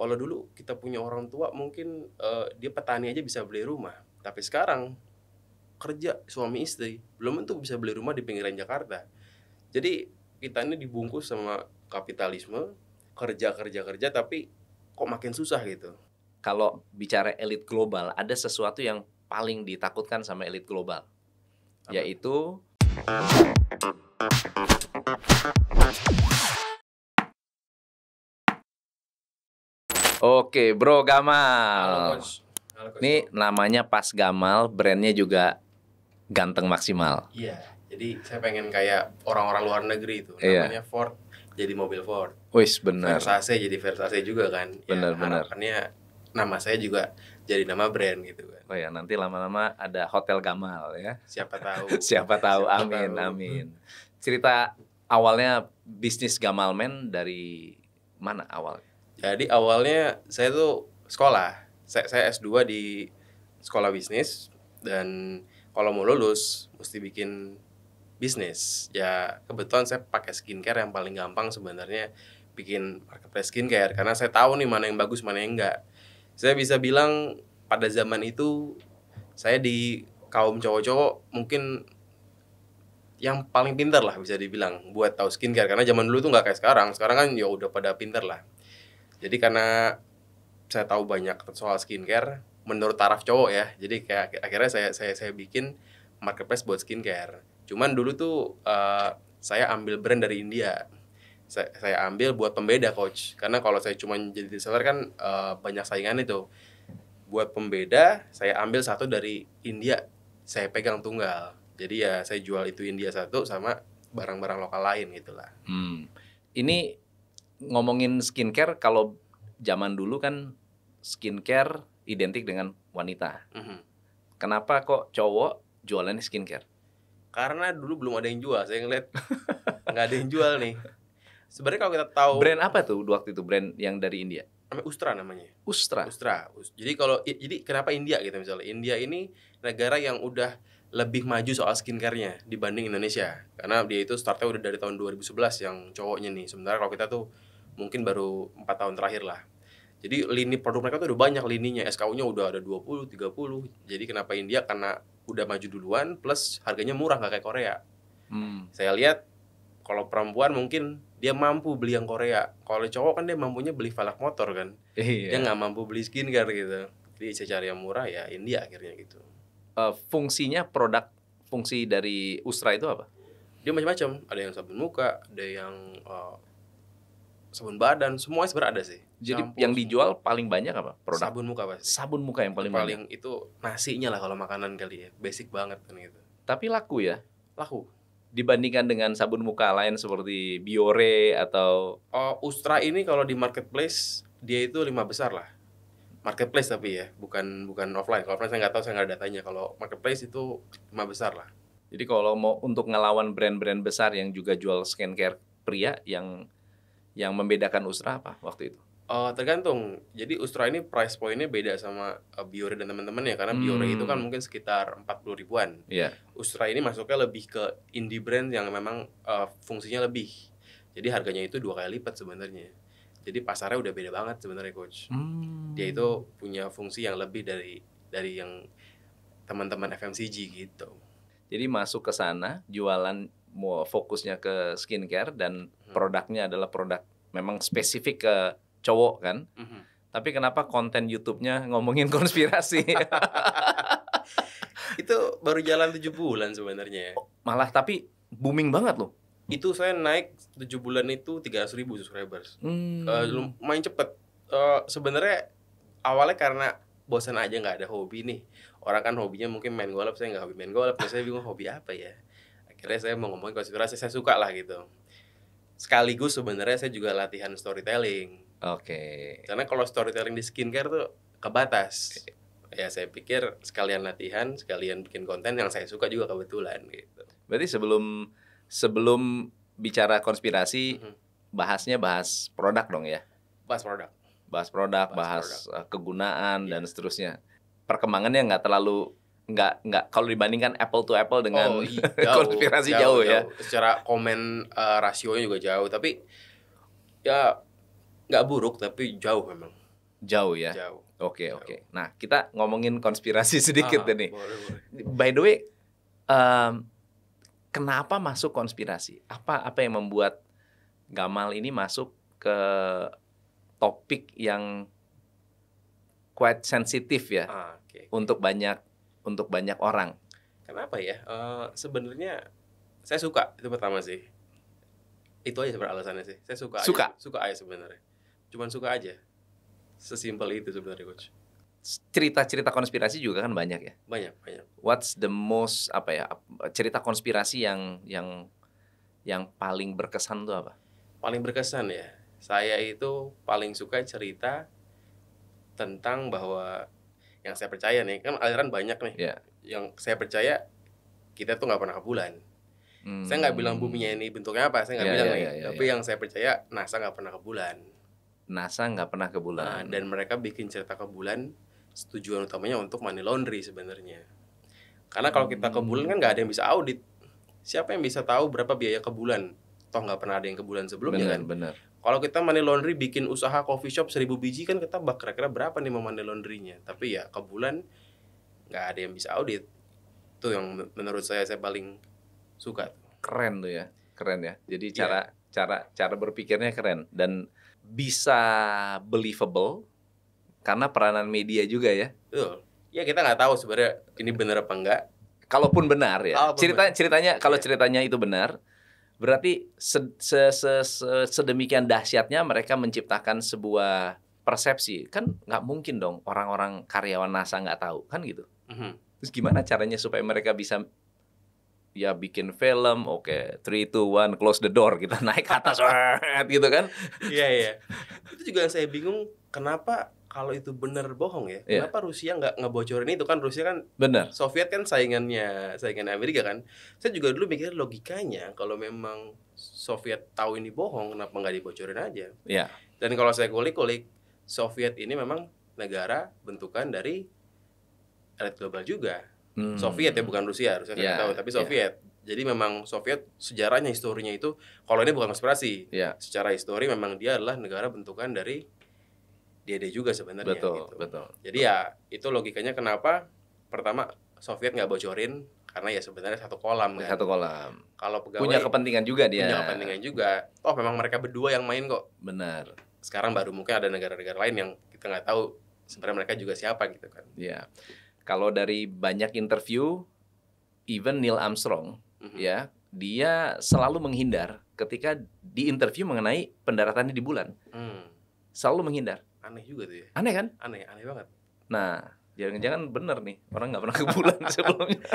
Kalau dulu kita punya orang tua mungkin, dia petani aja bisa beli rumah, tapi sekarang kerja suami istri, belum tentu bisa beli rumah di pinggiran Jakarta. Jadi kita ini dibungkus sama kapitalisme, kerja kerja kerja, tapi kok makin susah gitu. Kalau bicara elit global, ada sesuatu yang paling ditakutkan sama elit global, Apa? yaitu oke, Bro Halo Gamal. Coach. Halo Coach Ini Bob. namanya Pas Gamal, brandnya juga ganteng maksimal. Iya, jadi saya pengen kayak orang-orang luar negeri itu, Iya. namanya Ford jadi mobil Ford, Wis bener, Versace jadi Versace juga kan. Ya bener. harapannya nama saya juga jadi nama brand gitu kan. Oh ya, nanti lama-lama ada Hotel Gamal ya. Siapa tahu. Siapa tahu, Siapa amin, tahu. amin. Cerita awalnya bisnis Gamalman dari mana awalnya? Jadi awalnya saya tuh sekolah. Saya S2 di sekolah bisnis, dan kalau mau lulus mesti bikin bisnis. Ya kebetulan saya pakai skincare yang paling gampang sebenarnya bikin marketplace skincare, karena saya tahu nih mana yang bagus, mana yang enggak. Saya bisa bilang pada zaman itu saya di kaum cowok-cowok mungkin yang paling pintar lah bisa dibilang buat tahu skincare, karena zaman dulu tuh nggak kayak sekarang. Sekarang kan ya udah pada pintar lah. Jadi karena saya tahu banyak soal skincare menurut taraf cowok ya. Jadi kayak akhirnya saya bikin marketplace buat skincare. Cuman dulu tuh saya ambil brand dari India. Saya ambil buat pembeda, Coach. Karena kalau saya cuma jadi reseller kan banyak saingan itu. Buat pembeda saya ambil satu dari India. Saya pegang tunggal. Jadi ya saya jual itu India satu sama barang-barang lokal lain gitulah. Ini ngomongin skincare, kalau zaman dulu kan skincare identik dengan wanita. Kenapa kok cowok jualannya skincare? Karena dulu belum ada yang jual. Saya ngeliat nggak ada yang jual nih. Sebenarnya kalau kita tahu Brand apa tuh waktu itu, brand yang dari India? namanya Ustra namanya. Ustra. Jadi kenapa India gitu misalnya? India ini negara yang udah lebih maju soal skincare-nya dibanding Indonesia. Karena dia itu startnya udah dari tahun 2011 yang cowoknya nih. Sementara kalau kita tuh mungkin baru 4 tahun terakhir lah. Jadi lini produk mereka tuh udah banyak lininya, SKU-nya udah ada 20, 30. Jadi kenapa India? Karena udah maju duluan, plus harganya murah, nggak kayak Korea. Saya lihat kalau perempuan mungkin dia mampu beli yang Korea. Kalau cowok kan dia mampunya beli velg motor kan. Dia nggak mampu beli skincare gitu. Jadi saya cari yang murah ya India akhirnya gitu. Fungsi dari Ustra itu apa? Dia macam-macam. Ada yang sabun muka, ada yang sabun badan, semuanya sebenarnya ada sih. Jadi Shampoo, yang semua. dijual paling banyak apa produk? Sabun muka pasti. Sabun muka yang paling banyak. Itu nasinya lah kalau makanan kali ya. Basic banget kan gitu. Tapi laku ya? Laku. Dibandingkan dengan sabun muka lain seperti Biore atau Ustra ini kalau di marketplace dia itu 5 besar lah. Marketplace tapi ya, bukan offline. Kalau offline saya nggak tahu, saya nggak ada datanya. Kalau marketplace itu 5 besar lah. Jadi kalau mau untuk ngelawan brand-brand besar yang juga jual skincare pria, yang membedakan Ustra apa waktu itu? Tergantung. Jadi Ustra ini price point-nya beda sama Biore dan teman-temannya, karena Biore itu kan mungkin sekitar 40 ribuan. Iya. Ustra ini masuknya lebih ke indie brand yang memang fungsinya lebih. Jadi harganya itu 2 kali lipat sebenarnya. Jadi pasarnya udah beda banget sebenarnya, Coach. Dia itu punya fungsi yang lebih dari yang teman-teman FMCG gitu. Jadi masuk ke sana, jualan mau fokusnya ke skincare dan produknya adalah produk memang spesifik ke cowok kan. Tapi kenapa konten YouTube-nya ngomongin konspirasi? Itu baru jalan 7 bulan sebenarnya. Malah tapi booming banget loh. Itu saya naik 7 bulan itu 300.000 subscribers. Lumayan cepet. Sebenarnya awalnya karena bosan aja, nggak ada hobi nih. Orang kan hobinya mungkin main golf, saya nggak hobi main golf. Saya bingung hobi apa ya. Akhirnya saya mau ngomongin konspirasi, saya suka lah gitu. Sekaligus sebenarnya saya juga latihan storytelling. Oke. Karena kalau storytelling di skincare tuh kebatas. Ya saya pikir sekalian latihan, sekalian bikin konten yang saya suka juga kebetulan gitu. Berarti sebelum bicara konspirasi, bahas produk dong ya? Bahas produk. Bahas kegunaan dan seterusnya. Perkembangannya nggak kalau dibandingkan apple to apple dengan konspirasi jauh ya. Secara komen rasionya juga jauh, tapi ya nggak buruk tapi jauh memang. Jauh ya. Jauh. Oke. Jauh. Nah, kita ngomongin konspirasi sedikit nih. Boleh. By the way, kenapa masuk konspirasi? Apa yang membuat Gamal ini masuk ke topik yang quite sensitif ya Okay. untuk banyak orang? Kenapa ya? Sebenarnya saya suka, itu pertama sih. Itu aja sebenarnya alasannya sih. Saya suka aja sebenarnya. Cuman suka aja. Sesimpel itu sebenarnya, Coach. Cerita-cerita konspirasi juga kan banyak ya. Banyak. What's the most cerita konspirasi yang paling berkesan tuh apa? Paling berkesan ya. Saya itu paling suka cerita tentang bahwa yang saya percaya nih, kan aliran banyak nih. Yeah. Yang saya percaya kita tuh nggak pernah ke bulan. Saya nggak bilang buminya ini bentuknya apa, saya nggak bilang nih. Tapi yang saya percaya NASA nggak pernah ke bulan. NASA nggak pernah ke bulan. Dan mereka bikin cerita ke bulan, tujuan utamanya untuk money laundry sebenarnya. Karena kalau kita ke bulan kan nggak ada yang bisa audit. Siapa yang bisa tahu berapa biaya ke bulan? Toh nggak pernah ada yang ke bulan sebelumnya kan. Benar. Kalau kita money laundry bikin usaha coffee shop 1000 biji kan kita kira-kira berapa nih mau money laundry-nya. Tapi ya ke bulan nggak ada yang bisa audit. Itu yang menurut saya paling suka. Keren tuh ya. Jadi cara berpikirnya keren dan bisa believable karena peranan media juga ya. Betul. Ya kita nggak tahu sebenarnya ini benar apa enggak. Kalaupun benar ya. Ceritanya kalau ceritanya itu benar, berarti sedemikian dahsyatnya mereka menciptakan sebuah persepsi. Kan nggak mungkin dong orang-orang karyawan NASA nggak tahu kan gitu. Terus gimana caranya supaya mereka bisa ya bikin film, 3, 2, 1, close the door, kita naik ke atas gitu kan. Iya. Itu juga yang saya bingung, kenapa kalau itu benar bohong ya? Kenapa Rusia nggak ngebocorin itu kan? Rusia kan benar. Soviet kan saingan Amerika kan. Saya juga dulu mikir logikanya kalau memang Soviet tahu ini bohong, kenapa nggak dibocorin aja? Iya. Dan kalau saya kulik-kulik, Soviet ini memang negara bentukan dari elit global juga. Soviet ya, bukan Rusia saya tahu, tapi Soviet. Jadi memang Soviet sejarahnya, historinya itu, kalau ini bukan konspirasi. Secara histori memang dia adalah negara bentukan dari dia juga sebenarnya. Betul. Jadi ya itu logikanya kenapa pertama Soviet nggak bocorin karena ya sebenarnya satu kolam kan. Satu kolam. Kalau pegawai punya kepentingan juga dia. Punya kepentingan juga. Toh memang mereka berdua yang main kok. Benar. Sekarang baru mungkin ada negara-negara lain yang kita nggak tahu sebenarnya mereka juga siapa gitu kan. Iya. Kalau dari banyak interview, even Neil Armstrong, ya, dia selalu menghindar ketika diinterview mengenai pendaratannya di bulan. Selalu menghindar. Aneh juga tuh ya. Aneh kan? Aneh banget. Nah, jangan-jangan bener nih, orang nggak pernah ke bulan sebelumnya.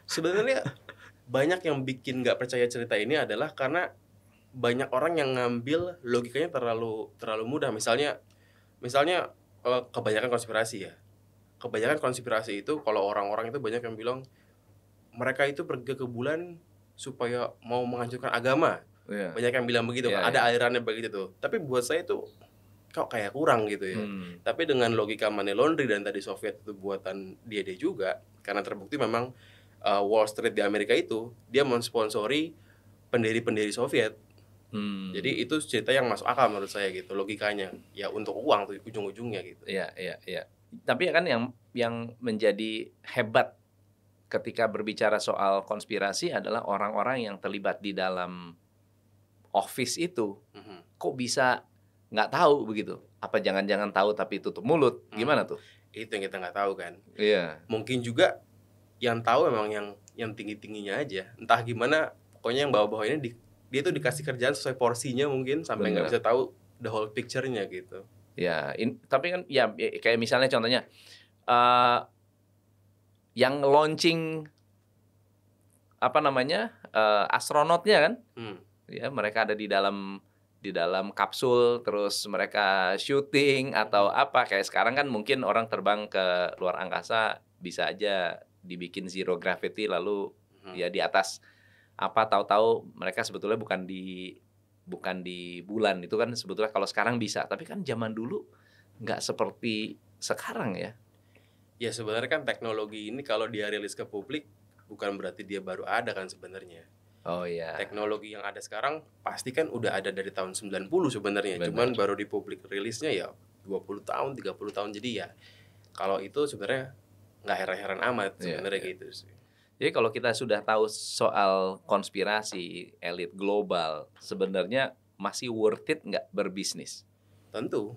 Sebenarnya banyak yang bikin nggak percaya cerita ini adalah karena banyak orang yang ngambil logikanya terlalu mudah. Misalnya kebanyakan konspirasi ya. Kebanyakan konspirasi itu kalau orang-orang itu banyak yang bilang mereka itu pergi ke bulan supaya mau menghancurkan agama. Banyak yang bilang begitu kan. Ada alirannya begitu tuh. Tapi buat saya itu kok kayak kurang gitu ya. Tapi dengan logika money laundry dan tadi Soviet itu buatan dia juga, karena terbukti memang Wall Street di Amerika itu dia mensponsori pendiri-pendiri Soviet. Jadi itu cerita yang masuk akal menurut saya gitu, logikanya. Ya untuk uang tuh ujung-ujungnya gitu. Iya. Tapi kan yang menjadi hebat ketika berbicara soal konspirasi adalah orang-orang yang terlibat di dalam office itu. Kok bisa nggak tahu begitu? Apa jangan-jangan tahu tapi tutup mulut? Gimana tuh? Itu yang kita nggak tahu kan. Iya. Mungkin juga yang tahu memang yang tinggi-tingginya aja. Entah gimana, pokoknya yang bawah-bawah ini dia tuh dikasih kerjaan sesuai porsinya mungkin sampai nggak bisa tahu the whole picture-nya gitu. Ya, tapi kan ya kayak misalnya contohnya yang launching astronotnya kan, ya mereka ada di dalam kapsul, terus mereka syuting atau apa, kayak sekarang kan mungkin orang terbang ke luar angkasa bisa aja dibikin zero gravity lalu ya di atas tahu-tahu mereka sebetulnya bukan di bulan. Itu kan sebetulnya kalau sekarang bisa, tapi kan zaman dulu nggak seperti sekarang ya. Ya sebenarnya kan teknologi ini kalau dia rilis ke publik bukan berarti dia baru ada kan sebenarnya. Oh iya. Teknologi yang ada sekarang pasti kan udah ada dari tahun 90 sebenarnya. Cuman baru di publik rilisnya ya 20 tahun, 30 tahun. Jadi ya kalau itu sebenarnya nggak heran-heran amat sebenarnya gitu sih. Jadi kalau kita sudah tahu soal konspirasi elit global, sebenarnya masih worth it nggak berbisnis? Tentu.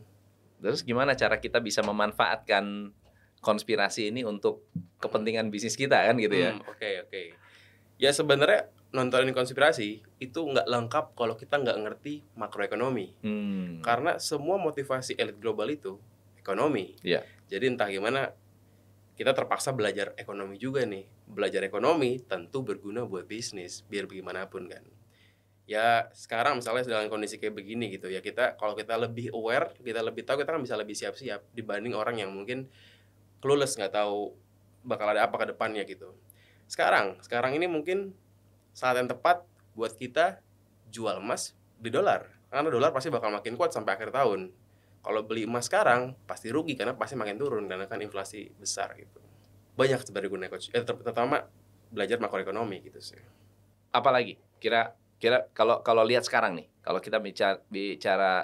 Terus gimana cara kita bisa memanfaatkan konspirasi ini untuk kepentingan bisnis kita kan gitu ya? Oke. Ya sebenarnya nontonin konspirasi itu nggak lengkap kalau kita nggak ngerti makroekonomi. Karena semua motivasi elit global itu ekonomi. Iya. Jadi entah gimana kita terpaksa belajar ekonomi juga nih. Belajar ekonomi tentu berguna buat bisnis biar bagaimanapun kan. Ya sekarang misalnya dalam kondisi kayak begini gitu ya, kita kalau kita lebih aware, kita lebih tahu, kita kan bisa lebih siap-siap dibanding orang yang mungkin clueless, nggak tahu bakal ada apa ke depannya gitu. Sekarang ini mungkin saat yang tepat buat kita jual emas di dolar, karena dolar pasti bakal makin kuat sampai akhir tahun. Kalau beli emas sekarang pasti rugi karena pasti makin turun karena kan inflasi besar gitu. Banyak sebenarnya guna coach. Terutama belajar makroekonomi gitu sih. Apalagi kira kalau lihat sekarang nih, kalau kita bicara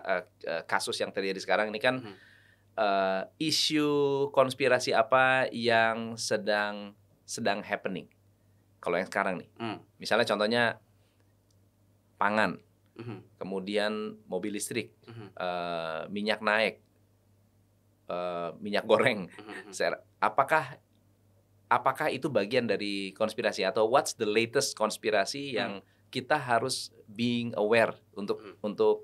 kasus yang terjadi sekarang ini kan isu konspirasi apa yang sedang happening kalau yang sekarang nih. Misalnya contohnya pangan, kemudian mobil listrik, minyak naik, minyak goreng. Apakah itu bagian dari konspirasi atau what's the latest konspirasi yang kita harus being aware untuk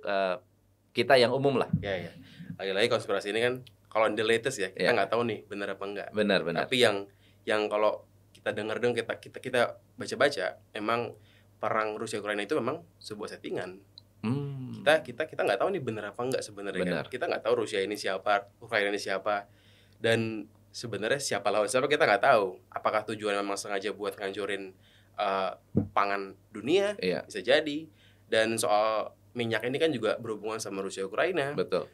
kita yang umum lah? Ya. Lagi-lagi konspirasi ini kan kalau the latest ya, kita nggak tahu nih benar apa enggak. Benar. Tapi yang kalau kita dengar kita baca-baca, emang perang Rusia Ukraina itu memang sebuah settingan. Kita nggak tahu nih benar apa enggak sebenarnya kan. Kita nggak tahu Rusia ini siapa, Ukraina ini siapa, dan sebenarnya siapa lawan siapa kita nggak tahu. Apakah tujuan memang sengaja buat ngancurin pangan dunia? Bisa jadi. Dan soal minyak ini kan juga berhubungan sama Rusia Ukraina. Betul.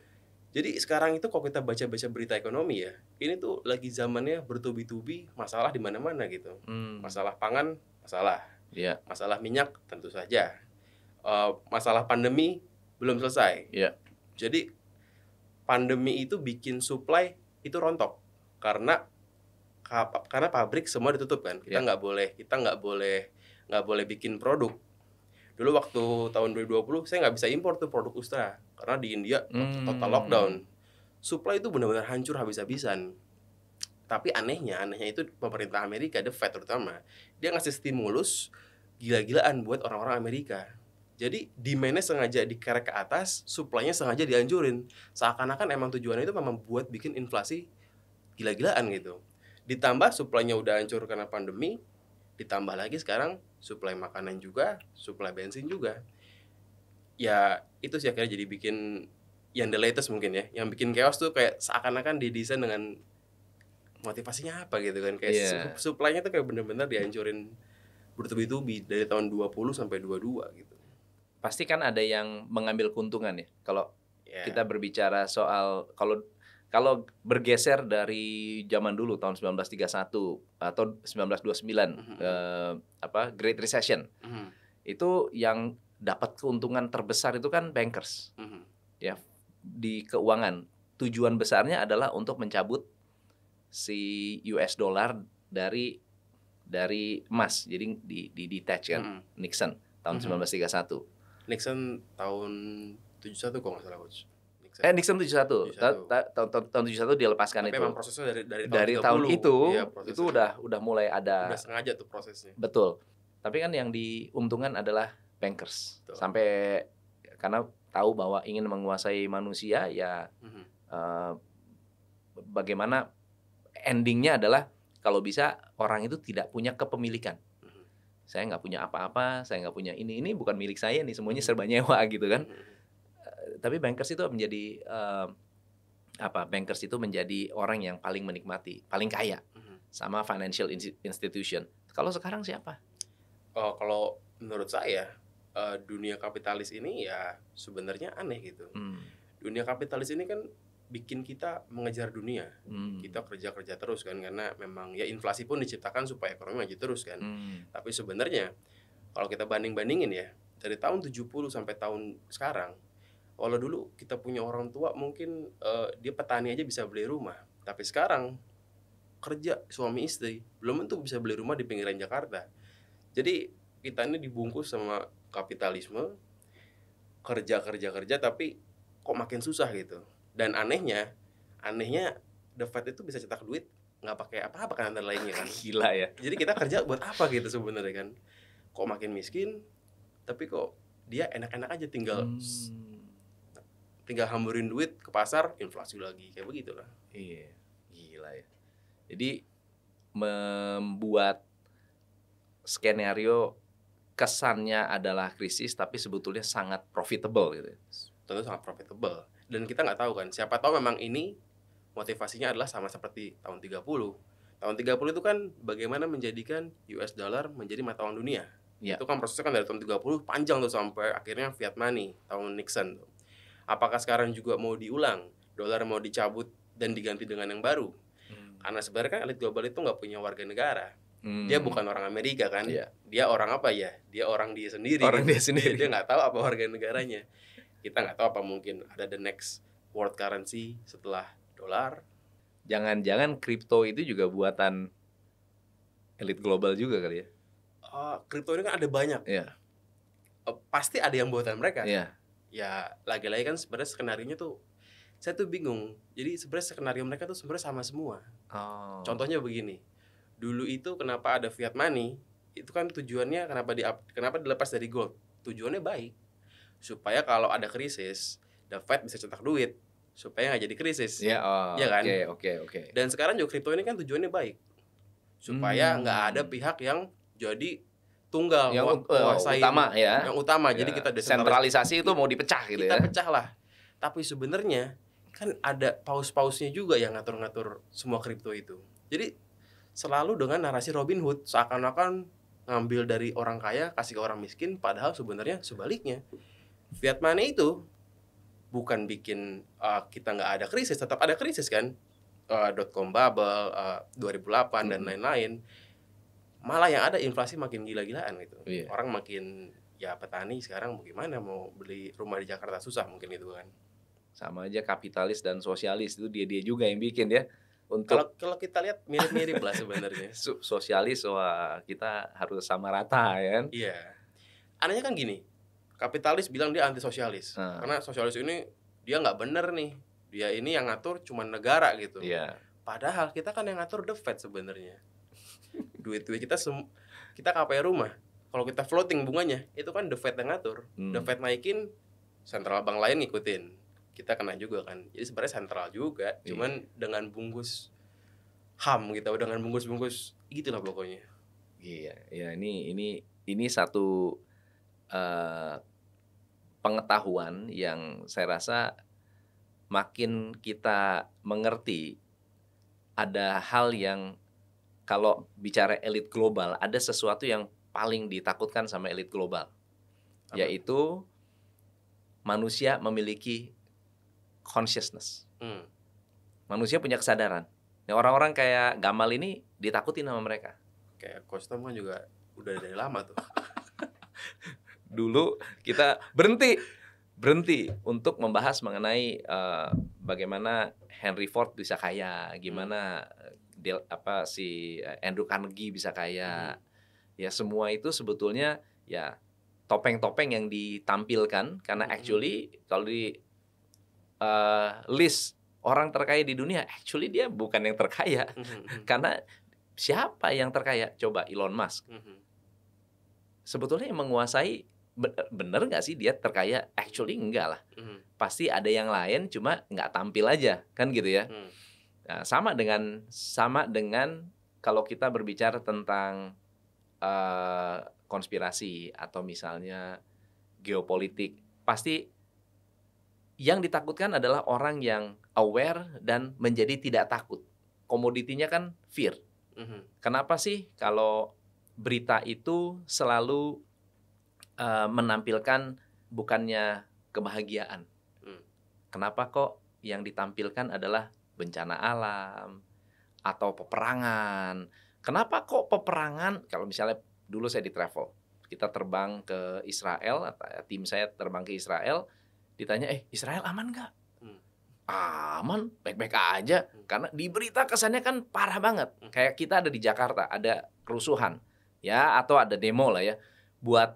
Jadi sekarang itu kalau kita baca-baca berita ekonomi ya, ini tuh lagi zamannya bertubi-tubi masalah di mana-mana gitu. Masalah pangan, masalah minyak tentu saja. Masalah pandemi belum selesai. Jadi pandemi itu bikin supply itu rontok karena pabrik semua ditutup kan. Kita nggak boleh bikin produk. Dulu waktu tahun 2020 saya nggak bisa impor tuh produk Ustra karena di India total lockdown. Supply itu benar-benar hancur habis-habisan. Tapi anehnya itu pemerintah Amerika, the Fed terutama, dia ngasih stimulus gila-gilaan buat orang-orang Amerika. Jadi demand-nya sengaja dikerek ke atas, supply-nya sengaja dihancurin. Seakan-akan emang tujuannya itu memang buat bikin inflasi gila-gilaan gitu. Ditambah supply-nya udah hancur karena pandemi, ditambah lagi sekarang suplai makanan juga, suplai bensin juga. Ya itu sih akhirnya jadi bikin yang the latest mungkin ya, yang bikin chaos tuh kayak seakan-akan didesain dengan motivasinya apa gitu kan, kayak suplainya tuh kayak bener-bener dihancurin bertubi-tubi dari tahun 20 sampai 22 gitu. Pasti kan ada yang mengambil keuntungan ya. Kalau kita berbicara soal kalau bergeser dari zaman dulu tahun 1931 atau 1929 Great Recession. Itu yang dapat keuntungan terbesar itu kan bankers. Ya, di keuangan. Tujuan besarnya adalah untuk mencabut si US dollar dari emas. Jadi di detach kan. Nixon tahun 1931. Nixon tahun 71 kalau nggak salah coach. Nixon 71. Tahun 71 dilepaskan. Tapi itu. Memang prosesnya dari tahun itu, itu udah mulai ada. Udah sengaja tuh prosesnya. Betul. Tapi kan yang diuntungkan adalah bankers. Betul. Sampai karena tahu bahwa ingin menguasai manusia ya bagaimana endingnya adalah kalau bisa orang itu tidak punya kepemilikan. Saya nggak punya apa-apa, saya nggak punya ini bukan milik saya nih, semuanya serba nyewa gitu kan. Tapi bankers itu menjadi bankers itu menjadi orang yang paling menikmati, paling kaya sama financial institution. Kalau sekarang siapa? Kalau menurut saya dunia kapitalis ini ya sebenarnya aneh gitu. Dunia kapitalis ini kan bikin kita mengejar dunia. Kita kerja terus kan karena memang ya inflasi pun diciptakan supaya ekonomi maju terus kan. Tapi sebenarnya kalau kita banding-bandingin ya dari tahun 70 sampai tahun sekarang Kalau dulu kita punya orang tua mungkin dia petani aja bisa beli rumah, tapi sekarang kerja suami istri belum tentu bisa beli rumah di pinggiran Jakarta. Jadi kita ini dibungkus sama kapitalisme, kerja tapi kok makin susah gitu. Dan anehnya The Fed itu bisa cetak duit nggak pakai apa-apa kan antara lainnya kan. Gila ya. Jadi kita kerja buat apa gitu sebenarnya kan. Kok makin miskin tapi kok dia enak-enak aja tinggal hamburin duit ke pasar, inflasi lagi, kayak begitulah. Iya, gila ya. Jadi membuat skenario kesannya adalah krisis tapi sebetulnya sangat profitable gitu. Tentu sangat profitable. Dan kita nggak tahu kan, siapa tahu memang ini motivasinya adalah sama seperti tahun 30. Tahun 30 itu kan bagaimana menjadikan US dollar menjadi mata uang dunia. Ya. Itu kan prosesnya kan dari tahun 30 panjang tuh sampai akhirnya fiat money tahun Nixon tuh. Apakah sekarang juga mau diulang? Dolar mau dicabut dan diganti dengan yang baru? Karena sebenarnya kan elit global itu nggak punya warga negara. Dia bukan orang Amerika kan? Yeah. Dia orang apa ya? Dia orang dia sendiri. Orang dia sendiri. Dia nggak tahu apa warga negaranya. Kita nggak tahu apa mungkin ada the next world currency setelah dolar. Jangan-jangan kripto itu juga buatan elit global juga kali ya? Kripto ini kan ada banyak. Iya. Pasti ada yang buatan mereka. Iya. Ya lagi-lagi kan sebenarnya skenarionya tuh saya tuh bingung. Jadi sebenarnya skenario mereka tuh sebenarnya sama semua. Oh. Contohnya begini. Dulu itu kenapa ada fiat money? Itu kan tujuannya kenapa dilepas dari gold? Tujuannya baik. Supaya kalau ada krisis, the Fed bisa cetak duit supaya nggak jadi krisis. Ya, ya kan? Oke. Dan sekarang juga kripto ini kan tujuannya baik. Supaya nggak ada pihak yang jadi tunggal yang menguasai utama ya. Yang utama. Ya. Jadi kita desentralisasi itu mau dipecah gitu kita ya. Kita pecah lah. Tapi sebenarnya kan ada paus-pausnya juga yang ngatur-ngatur semua kripto itu. Jadi selalu dengan narasi Robin Hood, seakan-akan ngambil dari orang kaya kasih ke orang miskin, padahal sebenarnya sebaliknya. Fiat money itu bukan bikin kita nggak ada krisis, tetap ada krisis kan. .com bubble, 2008 dan lain-lain. Malah yang ada inflasi makin gila-gilaan gitu. Iya. Orang makin, ya petani sekarang bagaimana mau beli rumah di Jakarta susah mungkin itu kan. Sama aja kapitalis dan sosialis itu dia juga yang bikin ya. Untuk kalau kita lihat mirip-mirip lah sebenarnya. Sosialis wah kita harus sama rata ya kan. Iya. Anehnya kan gini, kapitalis bilang dia anti sosialis. Karena sosialis ini dia nggak bener nih. Dia ini yang ngatur cuma negara gitu. Iya. Padahal kita kan yang ngatur the Fed sebenarnya. Duit-duit kita kita KPR rumah. Kalau kita floating bunganya, itu kan the Fed yang ngatur. The Fed naikin, sentral bank lain ngikutin. Kita kena juga kan. Jadi sebenarnya sentral juga, cuman dengan bungkus HAM gitu, dengan bungkus-bungkus gitulah pokoknya. Iya, ya ini satu pengetahuan yang saya rasa makin kita mengerti ada hal yang kalau bicara elit global ada sesuatu yang paling ditakutkan sama elit global. Apa? Yaitu manusia memiliki consciousness. Manusia punya kesadaran. Orang-orang kayak Gamal ini ditakutin sama mereka. Kayak Kostom kan juga udah dari lama tuh. Dulu kita berhenti untuk membahas mengenai bagaimana Henry Ford bisa kaya, gimana si Andrew Carnegie bisa kaya. Ya semua itu sebetulnya ya topeng-topeng yang ditampilkan karena actually kalau di list orang terkaya di dunia, actually dia bukan yang terkaya. Karena siapa yang terkaya? Coba Elon Musk. Sebetulnya yang menguasai, bener nggak sih dia terkaya? Actually enggak lah. Pasti ada yang lain, cuma nggak tampil aja, kan gitu ya. Nah, sama dengan kalau kita berbicara tentang konspirasi atau misalnya geopolitik, pasti yang ditakutkan adalah orang yang aware dan menjadi tidak takut. Komoditinya kan fear. Kenapa sih kalau berita itu selalu menampilkan bukannya kebahagiaan? Kenapa kok yang ditampilkan adalah bencana alam atau peperangan? Kenapa kok peperangan? Kalau misalnya dulu saya di travel, kita terbang ke Israel, tim saya terbang ke Israel, Ditanya, Israel aman nggak? Hmm. Aman, baik-baik aja. Karena di berita kesannya kan parah banget. Kayak kita ada di Jakarta, ada kerusuhan, ya, atau ada demo lah ya. Buat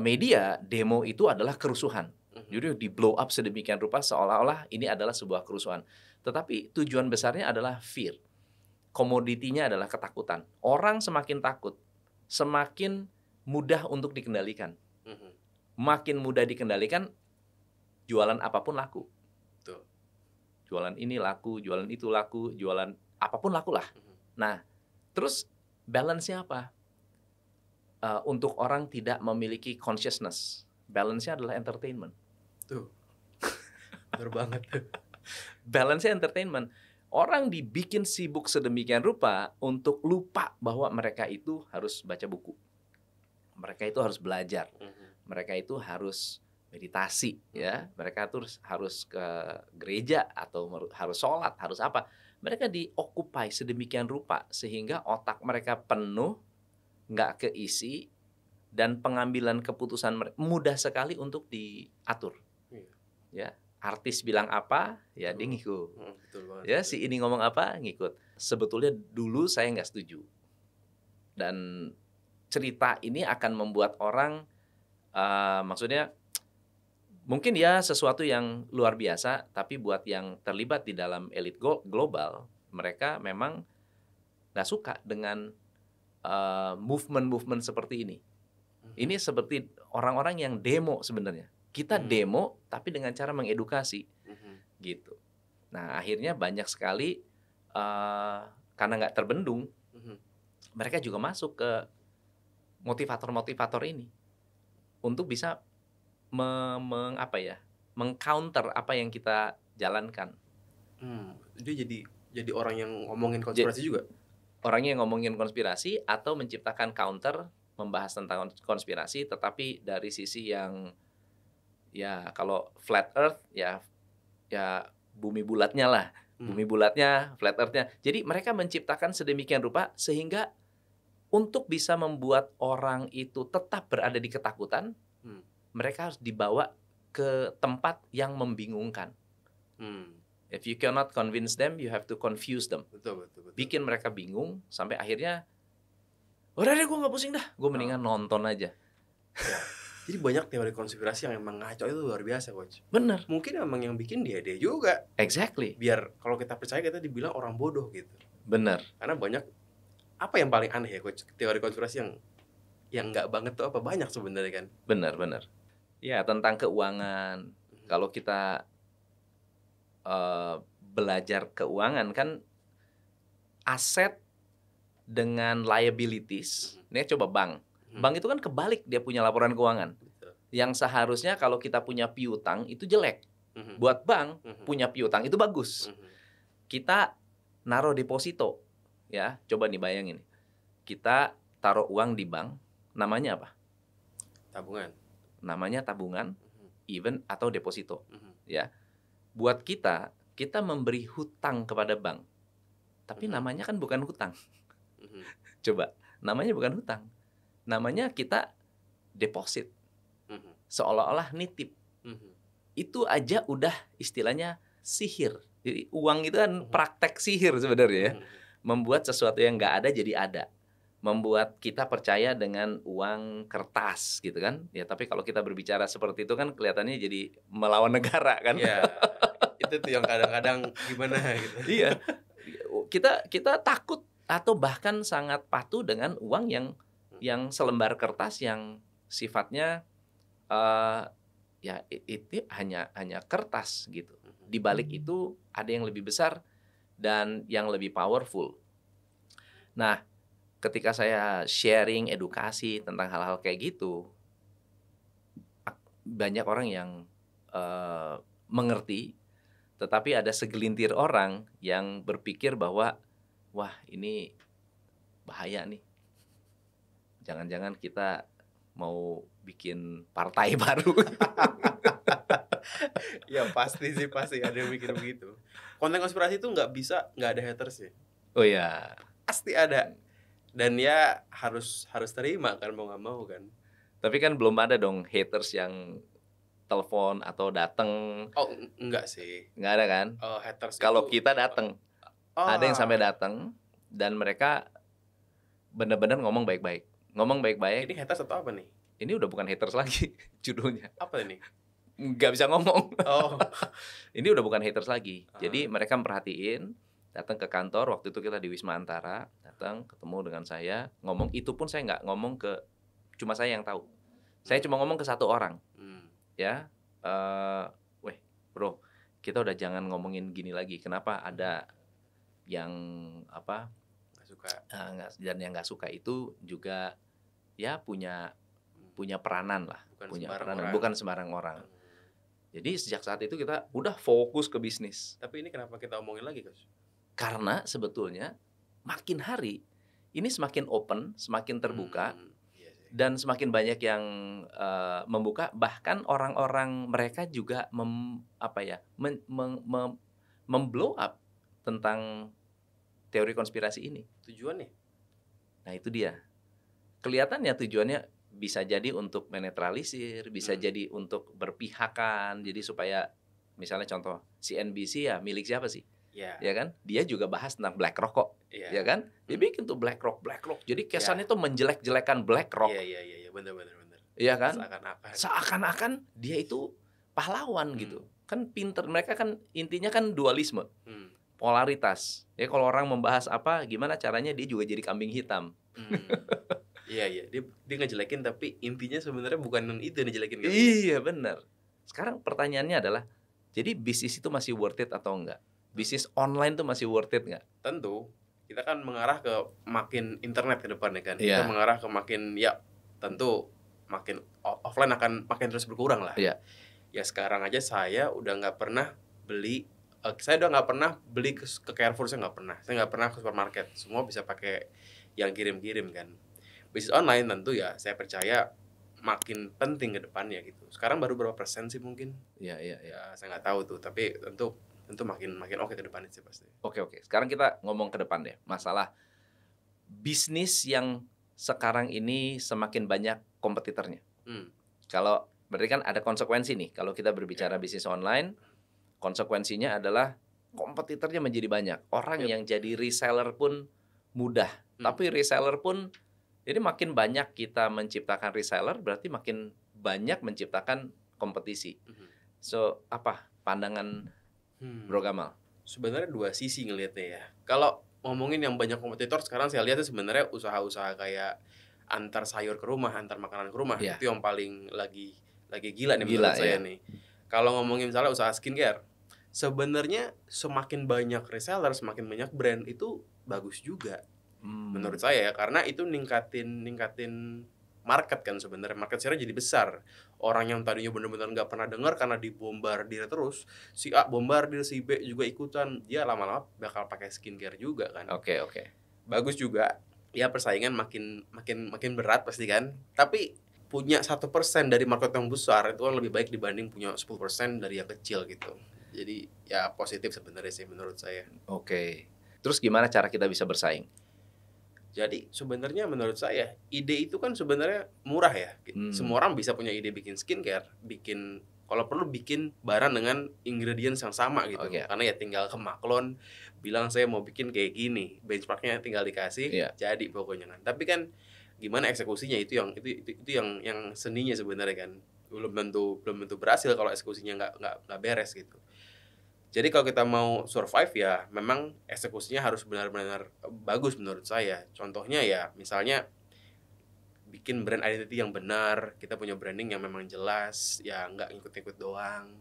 media, demo itu adalah kerusuhan. Jadi di blow up sedemikian rupa seolah-olah ini adalah sebuah kerusuhan. Tetapi tujuan besarnya adalah fear. Komoditinya adalah ketakutan. Orang semakin takut, semakin mudah untuk dikendalikan. Makin mudah dikendalikan, jualan apapun laku. Betul. Jualan ini laku, jualan itu laku, jualan apapun laku lah. Nah, terus balance-nya apa? Untuk orang tidak memiliki consciousness, balance-nya adalah entertainment. Tuh, bener banget tuh. Balance-nya entertainment. Orang dibikin sibuk sedemikian rupa untuk lupa bahwa mereka itu harus baca buku. Mereka itu harus belajar. Mereka itu harus meditasi, ya. Mereka tuh harus ke gereja atau harus sholat, harus apa. Mereka diokupai sedemikian rupa sehingga otak mereka penuh, nggak keisi, dan pengambilan keputusan mereka mudah sekali untuk diatur. Ya, artis bilang apa, ya dia ngikut. Betul banget. Ya, si ini ngomong apa, ngikut. Sebetulnya dulu saya nggak setuju. Dan cerita ini akan membuat orang, maksudnya mungkin ya sesuatu yang luar biasa, tapi buat yang terlibat di dalam elit global, mereka memang nggak suka dengan movement-movement seperti ini. Ini seperti orang-orang yang demo sebenarnya. Kita demo tapi dengan cara mengedukasi, gitu. Nah, akhirnya banyak sekali karena nggak terbendung, mereka juga masuk ke motivator-motivator ini untuk bisa mengcounter apa yang kita jalankan. Dia jadi orang yang ngomongin konspirasi juga. Orangnya yang ngomongin konspirasi atau menciptakan counter, membahas tentang konspirasi, tetapi dari sisi yang ya kalau flat earth ya bumi bulatnya lah. Bumi bulatnya, flat earth-nya. Jadi mereka menciptakan sedemikian rupa sehingga untuk bisa membuat orang itu tetap berada di ketakutan, mereka harus dibawa ke tempat yang membingungkan. If you cannot convince them, you have to confuse them. Betul. Bikin mereka bingung sampai akhirnya, udah deh gue nggak pusing dah, gue mendingan nonton aja. Ya. Jadi banyak teori konspirasi yang emang ngaco itu luar biasa, Coach. Bener. Mungkin emang yang bikin dia juga. Exactly. Biar kalau kita percaya kita dibilang orang bodoh gitu. Bener. Karena banyak, apa yang paling aneh ya, Coach? Teori konspirasi yang nggak banget tuh apa banyak sebenarnya kan? Bener. Ya, tentang keuangan. Kalau kita belajar keuangan kan aset dengan liabilities. Ini coba bank. Bank itu kan kebalik, dia punya laporan keuangan. Betul. Yang seharusnya kalau kita punya piutang itu jelek. Buat bank punya piutang itu bagus. Kita naruh deposito, ya. Coba nih bayangin. Kita taruh uang di bank, namanya apa? Tabungan. Namanya tabungan, even atau deposito, ya. Buat kita memberi hutang kepada bank. Tapi namanya kan bukan hutang. Coba, namanya bukan hutang. Namanya kita deposit. Seolah-olah nitip. Itu aja udah istilahnya sihir. Jadi uang itu kan praktek sihir sebenarnya ya. Membuat sesuatu yang nggak ada jadi ada. Membuat kita percaya dengan uang kertas gitu kan. Ya, tapi kalau kita berbicara seperti itu kan kelihatannya jadi melawan negara kan. Iya. Itu tuh yang kadang-kadang gimana gitu. Iya. Kita takut atau bahkan sangat patuh dengan uang yang selembar kertas yang sifatnya ya itu hanya kertas gitu. Di balik itu ada yang lebih besar dan yang lebih powerful. Nah, ketika saya sharing edukasi tentang hal-hal kayak gitu, banyak orang yang mengerti, tetapi ada segelintir orang yang berpikir bahwa wah, ini bahaya nih. Jangan-jangan kita mau bikin partai baru. Ya pasti ada yang bikin begitu. Konten konspirasi itu nggak ada haters ya. Oh ya. Pasti ada. Dan ya harus terima kan, mau nggak mau kan. Tapi kan belum ada dong haters yang telepon atau datang. Oh, enggak sih. Nggak ada kan? Haters Kalau itu kita datang, ada yang sampai datang dan mereka benar-benar ngomong baik-baik. Ini haters atau apa nih? Ini udah bukan haters lagi judulnya. Apa ini? Nggak bisa ngomong. Oh. Ini udah bukan haters lagi. Jadi mereka merhatiin, datang ke kantor. Waktu itu kita di Wisma Antara, datang ketemu dengan saya, ngomong. Itu pun saya nggak ngomong ke, cuma saya yang tahu. Saya cuma ngomong ke satu orang. Ya, weh bro, kita udah jangan ngomongin gini lagi. Kenapa ada yang apa? Nggak suka. Dan yang nggak suka itu juga ya punya peranan lah. Bukan sembarang orang. Jadi sejak saat itu kita udah fokus ke bisnis. Tapi ini kenapa kita omongin lagi, Coach? Karena sebetulnya makin hari ini semakin open, semakin terbuka, dan semakin banyak yang membuka. Bahkan orang-orang mereka juga memblow up tentang teori konspirasi ini. Tujuannya? Nah itu dia. Kelihatannya tujuannya bisa jadi untuk menetralisir, bisa jadi untuk berpihakan. Jadi supaya misalnya contoh CNBC ya milik siapa sih? Ya kan? Dia juga bahas tentang BlackRock kok. Ya kan? Dia bikin tuh BlackRock. Jadi kesannya tuh menjelek-jelekan BlackRock. Iya, benar. Iya kan? Seakan-akan dia itu pahlawan gitu. Kan pinter, mereka kan intinya kan dualisme. Polaritas. Ya kalau orang membahas apa, gimana caranya dia juga jadi kambing hitam. Iya, dia ngejelekin tapi intinya sebenarnya bukan itu yang dijelekin. Iya benar. Sekarang pertanyaannya adalah, jadi bisnis itu masih worth it atau enggak? Bisnis online tuh masih worth it enggak? Tentu. Kita kan mengarah ke makin internet ke depannya kan. Kita mengarah ke makin tentu makin offline akan makin terus berkurang lah. Ya sekarang aja saya udah nggak pernah beli ke Carrefour, saya nggak pernah. Saya nggak pernah ke supermarket. Semua bisa pakai yang kirim-kirim kan. Bisnis online tentu ya saya percaya makin penting ke depannya gitu. Sekarang baru berapa persen sih mungkin? Ya saya nggak tahu tuh, tapi tentu makin oke ke depannya sih pasti. Oke. Sekarang kita ngomong ke depan deh. Masalah bisnis yang sekarang ini semakin banyak kompetitornya. Kalau berarti kan ada konsekuensi nih. Kalau kita berbicara bisnis online, konsekuensinya adalah kompetitornya menjadi banyak. Orang yang jadi reseller pun mudah. Tapi reseller pun, jadi makin banyak kita menciptakan reseller, berarti makin banyak menciptakan kompetisi. So, apa pandangan Bro Gamal? Sebenarnya dua sisi ngelihatnya ya. Kalau ngomongin yang banyak kompetitor, sekarang saya lihat sebenarnya usaha-usaha kayak antar sayur ke rumah, antar makanan ke rumah. Itu yang paling lagi gila nih menurut saya nih. Kalau ngomongin misalnya usaha skincare, sebenarnya semakin banyak reseller, semakin banyak brand itu bagus juga. Menurut saya ya, karena itu ningkatin market kan sebenarnya. Market share jadi besar. Orang yang tadinya benar-benar nggak pernah dengar karena dibombardir terus, si A bombardir, si B juga ikutan, dia lama-lama bakal pakai skincare juga kan. Oke. Bagus juga. Ya persaingan makin berat pasti kan. Tapi punya 1% dari market yang besar itu kan lebih baik dibanding punya 10% dari yang kecil gitu. Jadi ya positif sebenarnya sih menurut saya. Oke. Terus gimana cara kita bisa bersaing? Jadi sebenarnya menurut saya ide itu kan sebenarnya murah ya. Semua orang bisa punya ide bikin skincare, kalau perlu bikin barang dengan ingredients yang sama gitu. Karena ya tinggal ke Maklon, bilang saya mau bikin kayak gini, benchmarknya tinggal dikasih, jadi pokoknya kan. Tapi kan gimana eksekusinya itu yang seninya sebenarnya kan. Belum tentu berhasil kalau eksekusinya nggak beres gitu. Jadi kalau kita mau survive ya memang eksekusinya harus benar-benar bagus menurut saya. Contohnya ya misalnya bikin brand identity yang benar, kita punya branding yang memang jelas, ya nggak ngikut-ngikut doang.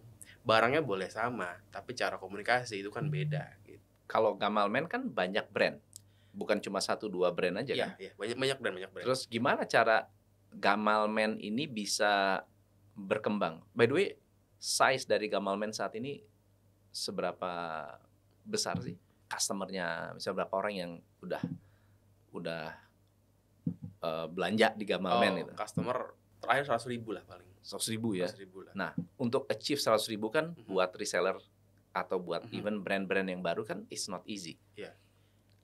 Barangnya boleh sama, tapi cara komunikasi itu kan beda gitu. Kalau Gamal Man kan banyak brand. Bukan cuma 1-2 brand aja kan? Iya, banyak brand. Terus gimana cara Gamal Man ini bisa berkembang? By the way, size dari Gamal Man saat ini seberapa besar sih customernya? Misalnya berapa orang yang udah belanja di Gamal Man itu? Customer terakhir 100.000 lah paling. 100.000 ya? 100.000 lah. Nah, untuk achieve 100.000 kan buat reseller atau buat even brand-brand yang baru kan it's not easy. Iya.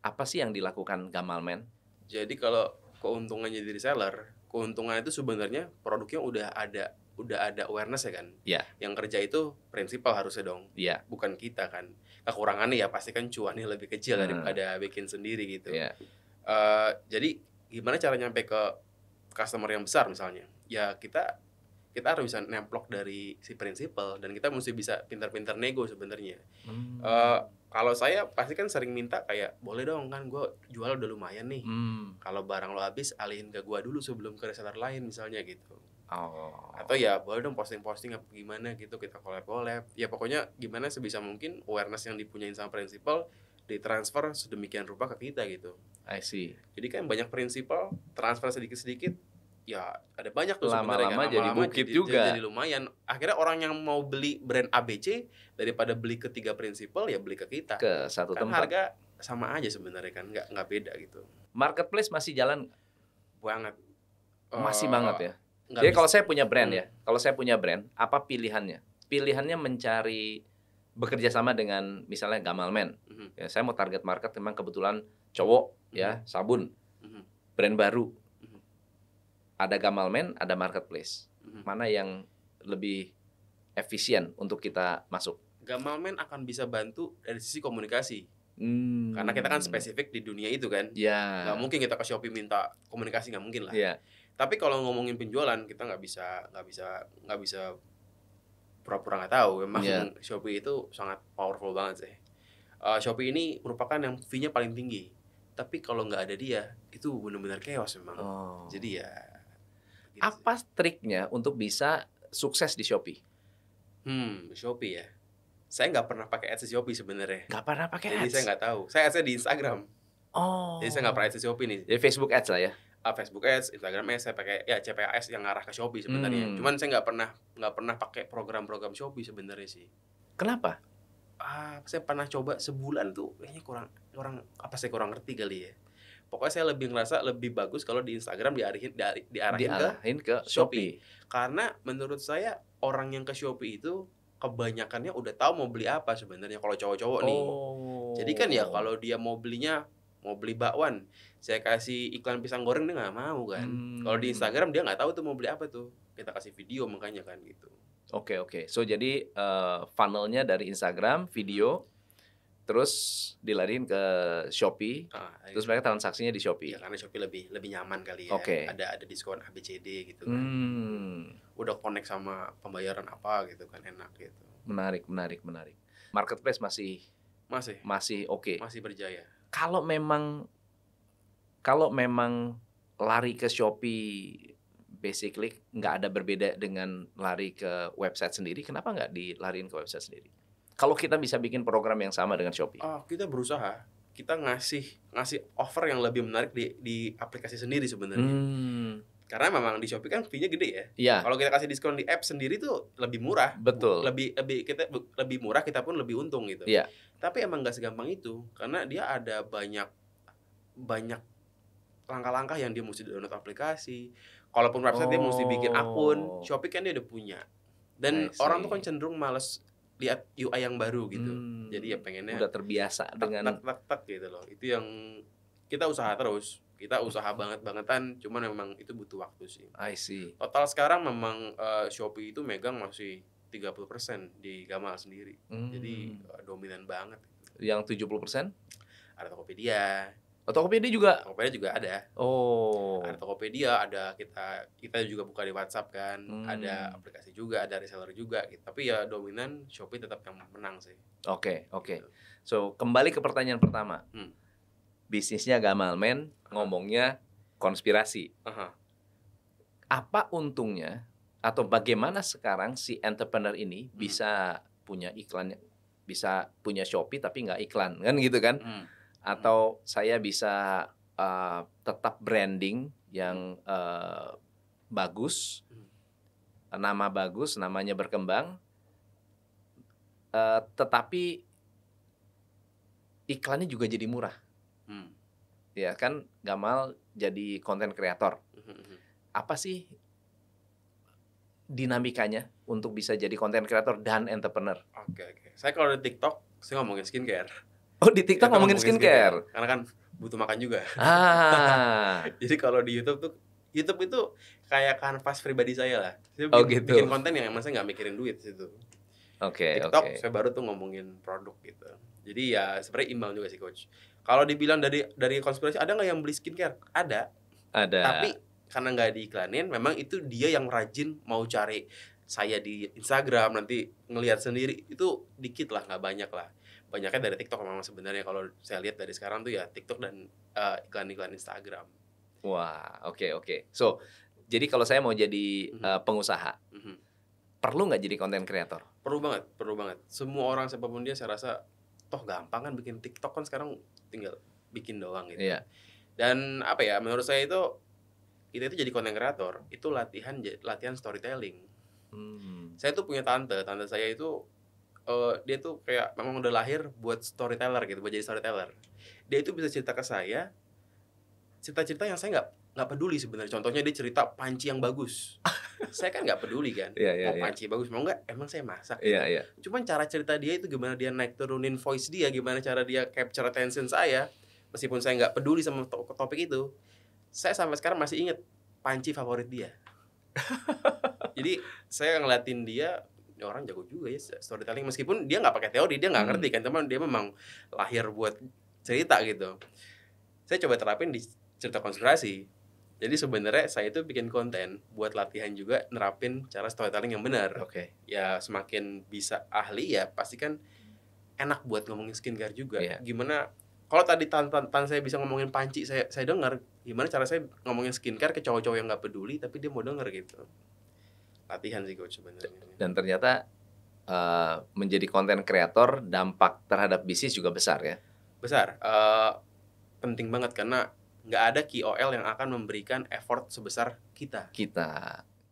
Apa sih yang dilakukan Gamal Man? Jadi kalau keuntungan jadi reseller, keuntungan itu sebenarnya produknya udah ada udah ada awareness ya kan. Iya. Yang kerja itu prinsipal harusnya dong. Iya. Bukan kita kan. Kekurangannya ya pasti kan cuannya lebih kecil daripada bikin sendiri gitu. Iya. Jadi gimana cara nyampe ke customer yang besar misalnya? Ya kita harus bisa nemplok dari si prinsipal dan kita mesti bisa pintar-pintar nego sebenarnya. Kalau saya pasti kan sering minta kayak boleh dong kan gue jual udah lumayan nih. Kalau barang lo habis alihin ke gue dulu sebelum ke reseller lain misalnya gitu. Atau ya boleh dong posting-posting apa gimana gitu, kita collab. Ya pokoknya gimana sebisa mungkin awareness yang dipunyain sama prinsipal ditransfer sedemikian rupa ke kita gitu. I see. Jadi kan banyak prinsipal transfer sedikit-sedikit, ya ada banyak tuh sebenarnya lama-lama jadi bukit juga. Jadi lumayan. Akhirnya orang yang mau beli brand ABC daripada beli ke 3 prinsipal ya beli ke kita. Ke satu kan tempat. Harga sama aja sebenarnya kan, nggak beda gitu. Marketplace masih jalan banget. Masih banget ya. Jadi kalau saya punya brand kalau saya punya brand, apa pilihannya? Pilihannya mencari bekerja sama dengan misalnya Gamalman. Ya, saya mau target market memang kebetulan cowok ya, sabun. Brand baru. Ada Gamalman, ada marketplace. Mana yang lebih efisien untuk kita masuk? Gamalman akan bisa bantu dari sisi komunikasi. Karena kita kan spesifik di dunia itu kan. Ya. Nggak mungkin kita ke Shopee minta komunikasi, nggak mungkin lah. Ya. Tapi kalau ngomongin penjualan kita nggak bisa pura-pura nggak tahu. Memang Shopee itu sangat powerful banget sih. Shopee ini merupakan yang fee-nya paling tinggi. Tapi kalau nggak ada dia itu benar-benar chaos memang. Jadi ya. Gitu. Apa triknya untuk bisa sukses di Shopee? Shopee ya. Saya nggak pernah pakai ads di Shopee sebenarnya. Nggak pernah pakai ads? Jadi saya nggak tahu. Saya ads-nya di Instagram. Jadi saya nggak pernah ads di Shopee nih. Jadi Facebook ads lah ya? Facebook ads, Instagram ads, saya pakai ya CPAS yang ngarah ke Shopee sebenarnya. Cuman saya nggak pernah pakai program-program Shopee sebenarnya sih. Kenapa? Saya pernah coba sebulan tuh kayaknya kurang apa saya kurang ngerti kali ya. Pokoknya saya lebih ngerasa lebih bagus kalau di Instagram diarahin ke Shopee. Karena menurut saya orang yang ke Shopee itu kebanyakannya udah tahu mau beli apa sebenarnya kalau cowok-cowok nih. Jadi kan ya kalau dia mau beli bakwan, saya kasih iklan pisang goreng dia nggak mau kan. Kalau di Instagram dia nggak tahu tuh mau beli apa tuh. Kita kasih video makanya kan gitu. Oke. So jadi funnelnya dari Instagram, video, terus dilariin ke Shopee, terus mereka transaksinya di Shopee. Ya karena Shopee lebih nyaman kali ya. Ada diskon ABCD gitu kan. Udah connect sama pembayaran apa gitu kan, enak gitu. Menarik. Marketplace masih oke. Masih berjaya. Kalau memang lari ke Shopee basically nggak ada berbeda dengan lari ke website sendiri, kenapa nggak dilariin ke website sendiri? Kalau kita bisa bikin program yang sama dengan Shopee. Kita berusaha, kita ngasih offer yang lebih menarik di aplikasi sendiri sebenarnya. Karena memang di Shopee kan fee-nya gede ya. Iya. Kalau kita kasih diskon di app sendiri tuh lebih murah. Betul. Lebih murah, kita pun lebih untung gitu. Iya. Tapi emang nggak segampang itu, karena dia ada banyak langkah-langkah yang dia mesti download aplikasi. Kalaupun website dia mesti bikin akun. Shopee kan dia udah punya. Dan orang tuh kan cenderung males lihat UI yang baru gitu. Jadi ya pengennya udah terbiasa dengan tak gitu loh. Itu yang kita usaha terus. Kita usaha bangetan, cuman memang itu butuh waktu sih. I see. Total sekarang memang Shopee itu megang masih 30% di Gamal sendiri. Jadi dominan banget. Yang 70%? Ada Tokopedia. Tokopedia juga? Tokopedia juga ada. Ada Tokopedia, ada kita juga buka di WhatsApp kan. Ada aplikasi juga, ada reseller juga gitu. Tapi ya dominan Shopee tetap yang menang sih. Oke. Gitu. So, kembali ke pertanyaan pertama. Bisnisnya Gamalman, ngomongnya konspirasi. Apa untungnya atau bagaimana sekarang si entrepreneur ini bisa punya iklan, bisa punya Shopee tapi nggak iklan, kan gitu kan? Atau saya bisa tetap branding yang bagus, nama bagus, namanya berkembang, tetapi iklannya juga jadi murah. Ya kan, Gamal jadi content creator. Apa sih dinamikanya untuk bisa jadi content creator dan entrepreneur? Oke. Saya kalau di TikTok, saya ngomongin skincare. Di TikTok ngomongin skincare. Karena kan butuh makan juga. Ah. Jadi kalau di YouTube tuh YouTube itu kayak kanvas pribadi saya lah. Saya Oh, bikin, gitu. bikin konten yang emang saya nggak mikirin duit situ. Oke. TikTok saya baru tuh ngomongin produk gitu. Jadi ya sebenarnya imbang juga sih coach. Kalau dibilang dari konspirasi ada nggak yang beli skincare? Ada. Tapi karena nggak diiklanin, memang itu dia yang rajin mau cari saya di Instagram, nanti ngelihat sendiri itu dikit lah, nggak banyak lah. Banyaknya dari TikTok memang sebenarnya kalau saya lihat dari sekarang tuh ya TikTok dan iklan-iklan Instagram. Wah, oke. So, jadi kalau saya mau jadi pengusaha, perlu nggak jadi konten kreator? Perlu banget. Semua orang siapapun dia saya rasa toh gampang kan bikin TikTok kan sekarang tinggal bikin doang gitu. Iya. Dan apa ya, menurut saya itu kita itu jadi content creator itu latihan storytelling. Saya tuh punya tante saya itu dia tuh kayak memang udah lahir buat storyteller gitu, buat jadi storyteller. Dia itu bisa cerita ke saya cerita-cerita yang saya nggak peduli sebenarnya. Contohnya dia cerita panci yang bagus. Saya kan nggak peduli kan. Iya. Panci bagus mau nggak? Emang saya masak. Iya. Cuman cara cerita dia itu gimana dia naik turunin voice dia, gimana cara dia capture attention saya. Meskipun saya nggak peduli sama topik itu, saya sampai sekarang masih inget panci favorit dia. Jadi saya ngeliatin dia, orang jago juga ya storytelling. Meskipun dia nggak pakai teori, dia nggak ngerti kan, teman dia memang lahir buat cerita gitu. Saya coba terapin di cerita konspirasi. Jadi sebenarnya saya itu bikin konten buat latihan juga nerapin cara storytelling yang benar. Oke. Ya semakin bisa ahli ya pasti kan enak buat ngomongin skincare juga. Iya. Gimana kalau tadi tan saya bisa ngomongin panci, saya dengar. Gimana cara saya ngomongin skincare ke cowok-cowok yang nggak peduli tapi dia mau denger gitu. Latihan sih coach sebenarnya. Dan ternyata menjadi konten kreator dampak terhadap bisnis juga besar ya. Besar. Penting banget karena nggak ada KOL yang akan memberikan effort sebesar kita.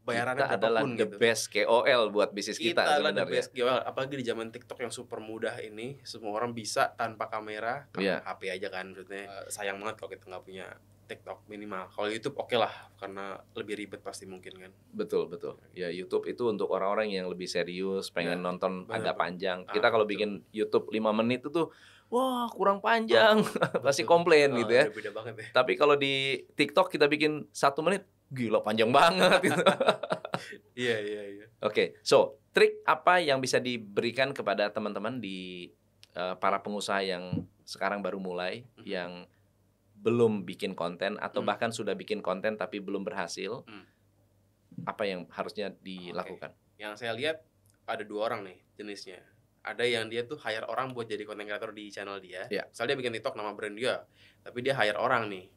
Bayarannya kita adalah berapapun the gitu. best KOL buat bisnis kita adalah the sebenarnya. best KOL, apalagi di zaman TikTok yang super mudah ini, semua orang bisa tanpa kamera, HP aja kan maksudnya. Sayang banget kalau kita nggak punya TikTok minimal. Kalau YouTube oke lah, karena lebih ribet pasti mungkin kan. Betul. Ya YouTube itu untuk orang-orang yang lebih serius, pengen nonton agak panjang. Kita kalau bikin YouTube 5 menit itu tuh wah kurang panjang, pasti komplain gitu ya. Beda banget ya. Tapi kalau di TikTok kita bikin 1 menit, gila panjang banget gitu. Iya. Oke, so trik apa yang bisa diberikan kepada teman-teman di para pengusaha yang sekarang baru mulai, yang belum bikin konten atau bahkan sudah bikin konten tapi belum berhasil, apa yang harusnya dilakukan? Yang saya lihat ada 2 orang nih jenisnya. Ada yang dia tuh hire orang buat jadi content creator di channel dia. Misalnya dia bikin TikTok nama brand dia, tapi dia hire orang nih.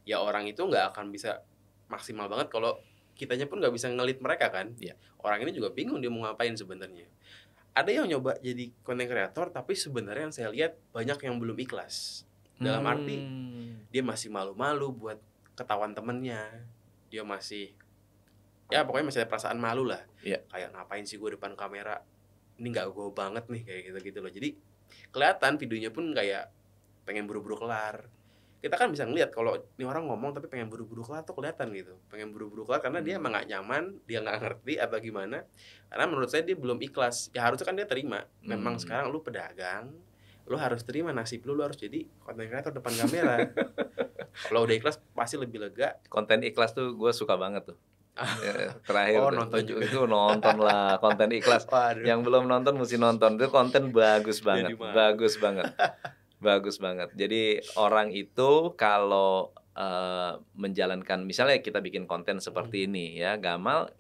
Ya orang itu nggak akan bisa maksimal banget kalau kitanya pun nggak bisa ngelit mereka kan. Orang ini juga bingung dia mau ngapain sebenarnya. Ada yang nyoba jadi content creator tapi sebenarnya yang saya lihat banyak yang belum ikhlas. Dalam arti dia masih malu-malu buat ketahuan temennya. Dia masih ya pokoknya masih ada perasaan malu lah. Kayak ngapain sih gue depan kamera, ini nggak gue banget nih, kayak gitu loh. Jadi kelihatan videonya pun kayak pengen buru-buru kelar. Kita kan bisa ngeliat kalau ini orang ngomong tapi pengen buru-buru kelar tuh kelihatan gitu. Pengen buru-buru kelar karena dia emang nggak nyaman, dia nggak ngerti atau gimana. Karena menurut saya dia belum ikhlas. Ya harusnya kan dia terima. Memang sekarang lu pedagang, lu harus terima nasib lu harus jadi content creator depan kamera. Kalau udah ikhlas pasti lebih lega. Konten ikhlas tuh gue suka banget tuh. Terakhir nonton juga. itu nonton lah konten ikhlas. Yang belum nonton mesti nonton, itu konten bagus banget. Bagus banget. Jadi orang itu kalau menjalankan, misalnya kita bikin konten seperti ini ya, Gamal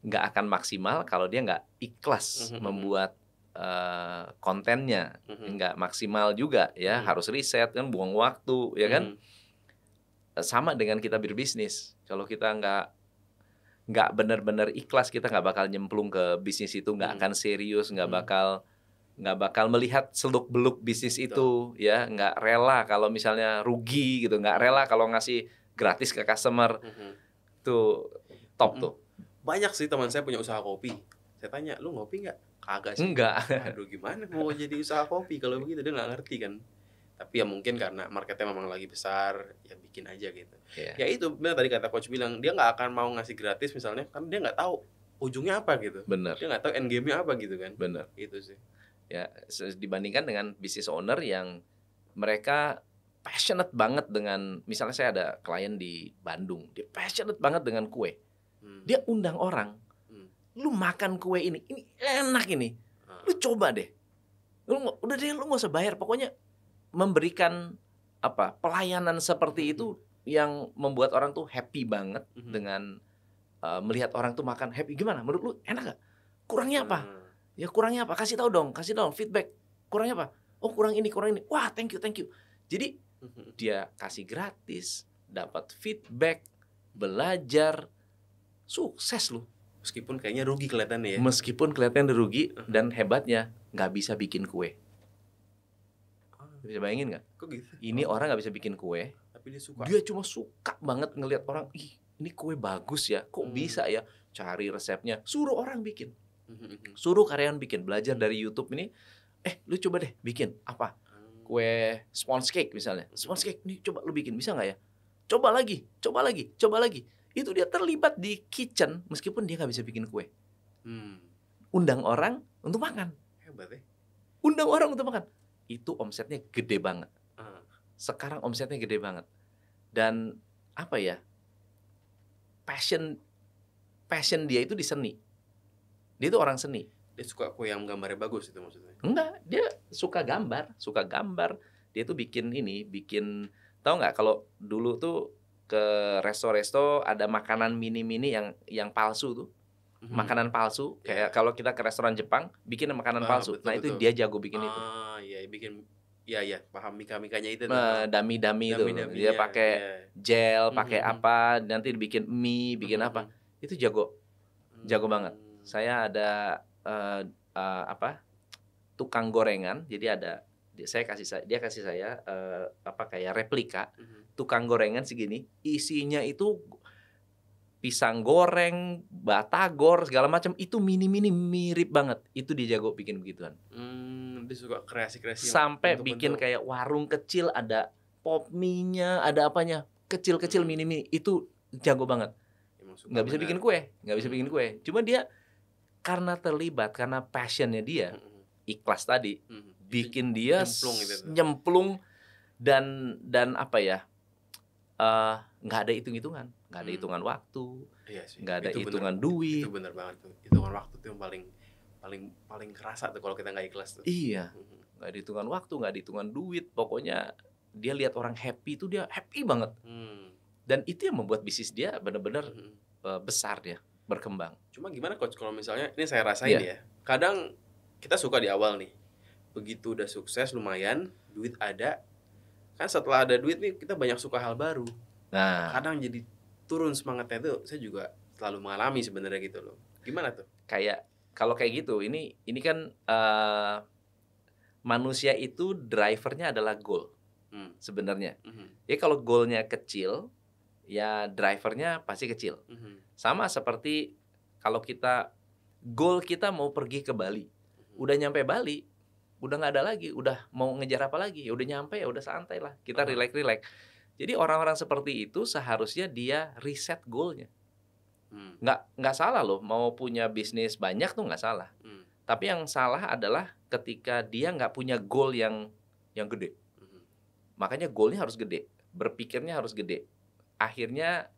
nggak akan maksimal kalau dia nggak ikhlas membuat kontennya, nggak maksimal juga ya, harus riset kan, buang waktu ya kan. Sama dengan kita berbisnis, kalau kita nggak benar-benar ikhlas, kita nggak bakal nyemplung ke bisnis itu, nggak akan serius, nggak bakal melihat seluk-beluk bisnis itu ya, nggak rela kalau misalnya rugi gitu, nggak rela kalau ngasih gratis ke customer. Tuh top tuh. Banyak sih teman saya punya usaha kopi, saya tanya lu ngopi nggak? Kagak sih. Enggak. Aduh gimana mau jadi usaha kopi kalau begitu, dia nggak ngerti kan. Tapi ya mungkin karena marketnya memang lagi besar, ya bikin aja gitu. Ya itu benar tadi kata coach bilang, dia nggak akan mau ngasih gratis misalnya, kan dia nggak tahu ujungnya apa gitu. Bener. Dia nggak tahu end game-nya apa gitu kan. Bener. Itu sih. Ya dibandingkan dengan business owner yang mereka passionate banget dengan, misalnya saya ada klien di Bandung, dia passionate banget dengan kue. Dia undang orang, lu makan kue ini enak ini, lu coba deh. Udah deh, lu nggak usah bayar, pokoknya memberikan pelayanan seperti itu yang membuat orang tuh happy banget dengan melihat orang tuh makan happy. Gimana? Menurut lu enak gak? Kurangnya apa? Ya kurangnya apa? Kasih dong feedback. Kurangnya apa? Oh kurang ini. Wah thank you. Jadi dia kasih gratis, dapat feedback, belajar, sukses lu. Meskipun kayaknya rugi kelihatannya ya. Meskipun kelihatan rugi dan hebatnya nggak bisa bikin kue. Bisa bayangin nggak? Kok gitu? Ini orang nggak bisa bikin kue, tapi dia suka. Dia cuma suka banget ngelihat orang, ih ini kue bagus ya, kok bisa ya? Cari resepnya, suruh orang bikin, suruh karyawan bikin, belajar dari YouTube ini. Lu coba deh bikin apa? Kue sponge cake misalnya, sponge cake nih coba lu bikin, bisa nggak ya? Coba lagi. Itu dia terlibat di kitchen meskipun dia nggak bisa bikin kue. Undang orang untuk makan. Hebat ya. Undang orang untuk makan. Itu omsetnya gede banget. Sekarang omsetnya gede banget. Dan apa ya? Passion dia itu di seni. Dia itu orang seni. Dia suka kue yang gambarnya bagus itu maksudnya? Enggak, dia suka gambar. Dia tuh bikin tahu nggak kalau dulu tuh ke resto-resto ada makanan mini-mini yang palsu tuh. Makanan palsu, kayak kalau kita ke restoran Jepang bikin makanan palsu. Betul, itu dia jago bikin itu. Iya, bikin paham mika-mikanya itu. Dami-dami itu. Dia pakai gel, pakai apa, nanti dibikin mie, bikin apa. Itu jago banget. Saya ada tukang gorengan, jadi dia kasih saya kayak replika tukang gorengan segini, isinya itu pisang goreng, batagor, segala macam, itu mini-mini mirip banget. Itu dia jago bikin begituan. Dia suka kreasi-kreasi. Sampai bikin kayak warung kecil, ada pop mie-nya, ada apanya, kecil-kecil mini-mini, itu jago banget. Nggak bisa bikin kue, Cuma dia karena terlibat, karena passionnya dia, ikhlas tadi, bikin dia nyemplung dan apa ya, nggak ada hitung-hitungan, nggak ada hitungan waktu, nggak ada hitungan duit. Itu benar banget tuh, hitungan waktu tuh yang paling kerasa tuh kalau kita nggak ikhlas tuh. Iya, nggak ada hitungan waktu, nggak ada hitungan duit, pokoknya dia lihat orang happy tuh dia happy banget. Dan itu yang membuat bisnis dia benar-benar besar, dia berkembang. Cuma gimana coach kalau misalnya ini saya rasain ya, kadang kita suka di awal nih, begitu udah sukses lumayan, duit ada, kan setelah ada duit nih kita banyak suka hal baru. Nah, kadang jadi turun semangatnya tuh. Saya juga selalu mengalami sebenarnya gitu loh. Gimana tuh? Kalau kayak gitu, ini kan manusia itu drivernya adalah goal sebenarnya. Ya kalau goalnya kecil, ya drivernya pasti kecil. Sama seperti kalau goal kita mau pergi ke Bali, udah nyampe Bali, udah nggak ada lagi, udah mau ngejar apa lagi, ya udah nyampe, ya udah santai lah, kita relax. Jadi orang-orang seperti itu seharusnya dia reset goalnya. Nggak salah loh, mau punya bisnis banyak tuh nggak salah. Tapi yang salah adalah ketika dia nggak punya goal yang gede. Makanya goalnya harus gede, berpikirnya harus gede. Akhirnya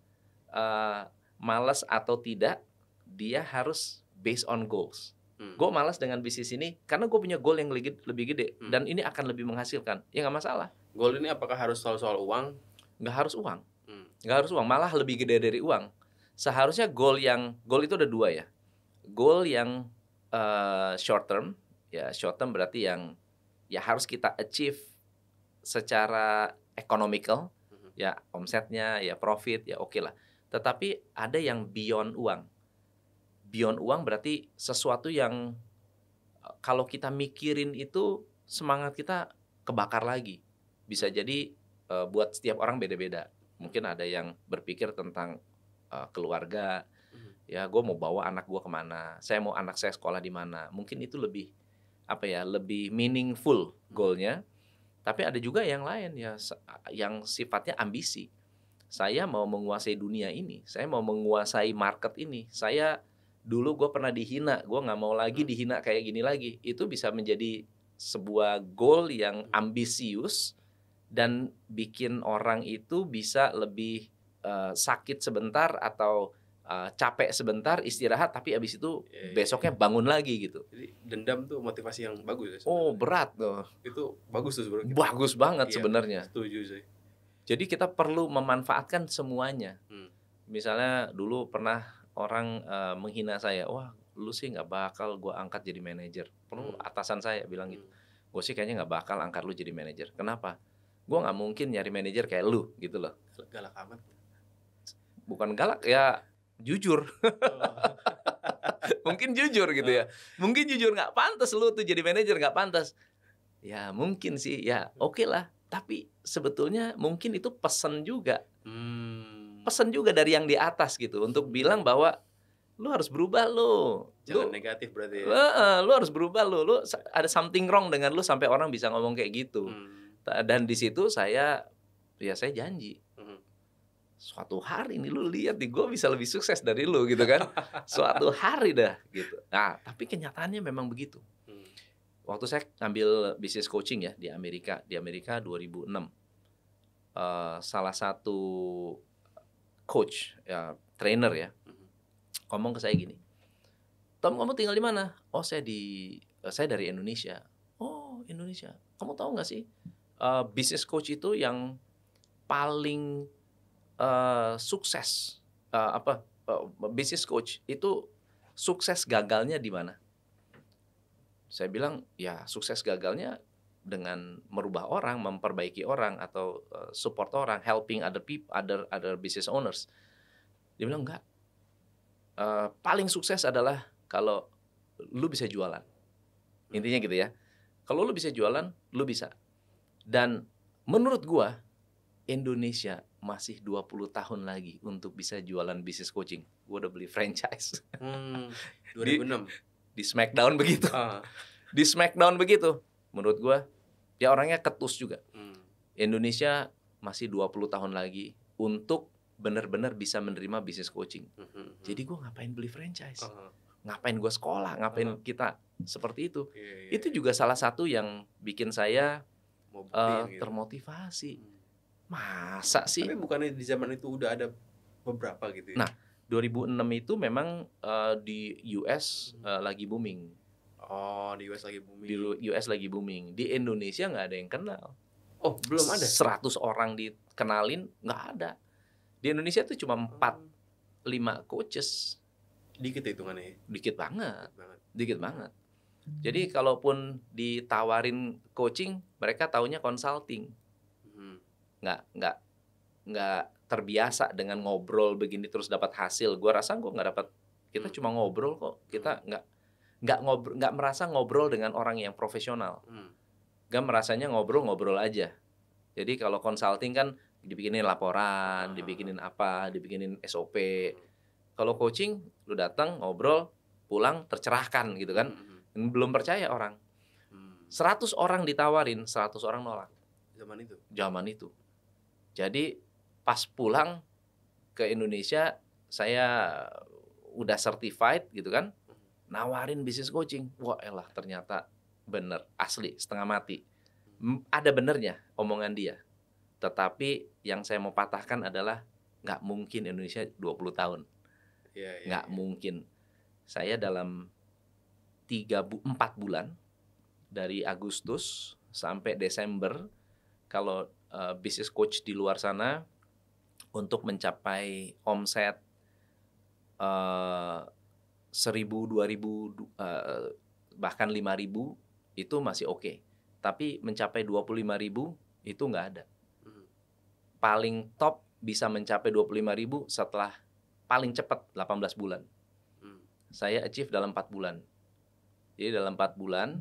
malas atau tidak, dia harus based on goals. Gue malas dengan bisnis ini karena gue punya goal yang lebih gede dan ini akan lebih menghasilkan. Ya nggak masalah. Goal ini apakah harus selalu soal uang? Nggak harus uang. Nggak harus uang, malah lebih gede dari uang. Seharusnya goal itu ada dua ya. Goal yang short term, ya short term berarti yang ya harus kita achieve secara economical, ya omsetnya, ya profit, ya oke lah. Tetapi ada yang beyond uang. Beyond uang berarti sesuatu yang kalau kita mikirin itu semangat kita kebakar lagi. Bisa jadi buat setiap orang beda-beda. Mungkin ada yang berpikir tentang keluarga. Ya, gue mau bawa anak gue kemana? Saya mau anak saya sekolah di mana? Mungkin itu lebih lebih meaningful goalnya. Tapi ada juga yang lain ya, yang sifatnya ambisi. Saya mau menguasai dunia ini. Saya mau menguasai market ini. Dulu gue pernah dihina, gue nggak mau lagi dihina kayak gini lagi. Itu bisa menjadi sebuah goal yang ambisius dan bikin orang itu bisa lebih sakit sebentar atau capek sebentar istirahat, tapi abis itu besoknya bangun lagi gitu. Jadi dendam tuh motivasi yang bagus ya sebenarnya. Oh, berat tuh. Itu bagus tuh sebenarnya. Bagus banget Iya, sebenarnya. Setuju sih. Jadi kita perlu memanfaatkan semuanya. Misalnya dulu pernah orang menghina saya, wah lu sih nggak bakal gue angkat jadi manajer. Perlu atasan saya bilang gitu, gue sih kayaknya nggak bakal angkat lu jadi manajer. Kenapa? Gue nggak mungkin nyari manajer kayak lu gitu loh. Galak amat. Bukan galak ya, jujur. Mungkin jujur gitu ya. Mungkin jujur nggak pantas lu tuh jadi manajer, nggak pantas. Ya mungkin sih, ya oke lah. Tapi sebetulnya mungkin itu pesan juga. Pesan juga dari yang di atas gitu untuk bilang bahwa lu harus berubah lu. Jangan negatif berarti ya. Lu harus berubah lu. Lu ada something wrong dengan lu sampai orang bisa ngomong kayak gitu. Dan di situ saya janji. Suatu hari nih lu lihat nih gue bisa lebih sukses dari lu gitu kan. Suatu hari dah gitu. Nah, tapi kenyataannya memang begitu. Waktu saya ngambil business coaching ya di Amerika 2006. Salah satu coach ya, trainer ya, ngomong ke saya gini, Tom, kamu tinggal di mana? Oh, saya dari Indonesia. Oh, Indonesia. Kamu tahu nggak sih business coach itu yang paling sukses business coach itu sukses gagalnya di mana? Saya bilang ya sukses gagalnya dengan merubah orang, memperbaiki orang atau support orang, helping other people, other business owners. Dia bilang enggak. Paling sukses adalah kalau lu bisa jualan. Intinya gitu ya. Kalau lu bisa jualan, lu bisa. Dan menurut gua Indonesia masih 20 tahun lagi untuk bisa jualan business coaching. Gua udah beli franchise. 2006 di Smackdown begitu. Di Smackdown begitu. Menurut gua ya orangnya ketus juga. Indonesia masih 20 tahun lagi untuk benar-benar bisa menerima business coaching. Jadi gue ngapain beli franchise? Ngapain gue sekolah? Ngapain kita seperti itu? Itu juga salah satu yang bikin saya termotivasi. Masa sih? Tapi bukannya di zaman itu udah ada beberapa gitu ya? Nah, 2006 itu memang di US lagi booming. Oh, di US lagi booming. Di US lagi booming. Di Indonesia nggak ada yang kenal. Oh, belum ada? 100 orang dikenalin, nggak ada. Di Indonesia tuh cuma 4-5 coaches. Dikit hitungannya. Dikit banget. Jadi kalaupun ditawarin coaching, mereka taunya consulting. Nggak terbiasa dengan ngobrol begini terus dapat hasil. Gua rasa gua nggak dapat. Kita cuma ngobrol kok. Kita nggak merasa ngobrol dengan orang yang profesional. Nggak merasanya ngobrol aja. Jadi kalau consulting kan dibikinin laporan, dibikinin apa, dibikinin SOP. Kalau coaching, lu datang, ngobrol, pulang, tercerahkan gitu kan. Belum percaya orang. 100 orang ditawarin, 100 orang nolak. Zaman itu. Jadi pas pulang ke Indonesia, saya udah certified gitu kan. Nawarin business coaching. Wah elah ternyata bener, asli, setengah mati. Ada benernya omongan dia. Tetapi yang saya mau patahkan adalah nggak mungkin Indonesia 20 tahun. Nggak mungkin. Saya dalam 4 bulan, dari Agustus sampai Desember, kalau business coach di luar sana, untuk mencapai omset 1.000, 2.000, bahkan 5.000, itu masih oke. Tapi mencapai 25.000, itu nggak ada. Paling top bisa mencapai 25.000 setelah paling cepat 18 bulan. Saya achieve dalam 4 bulan. Jadi dalam 4 bulan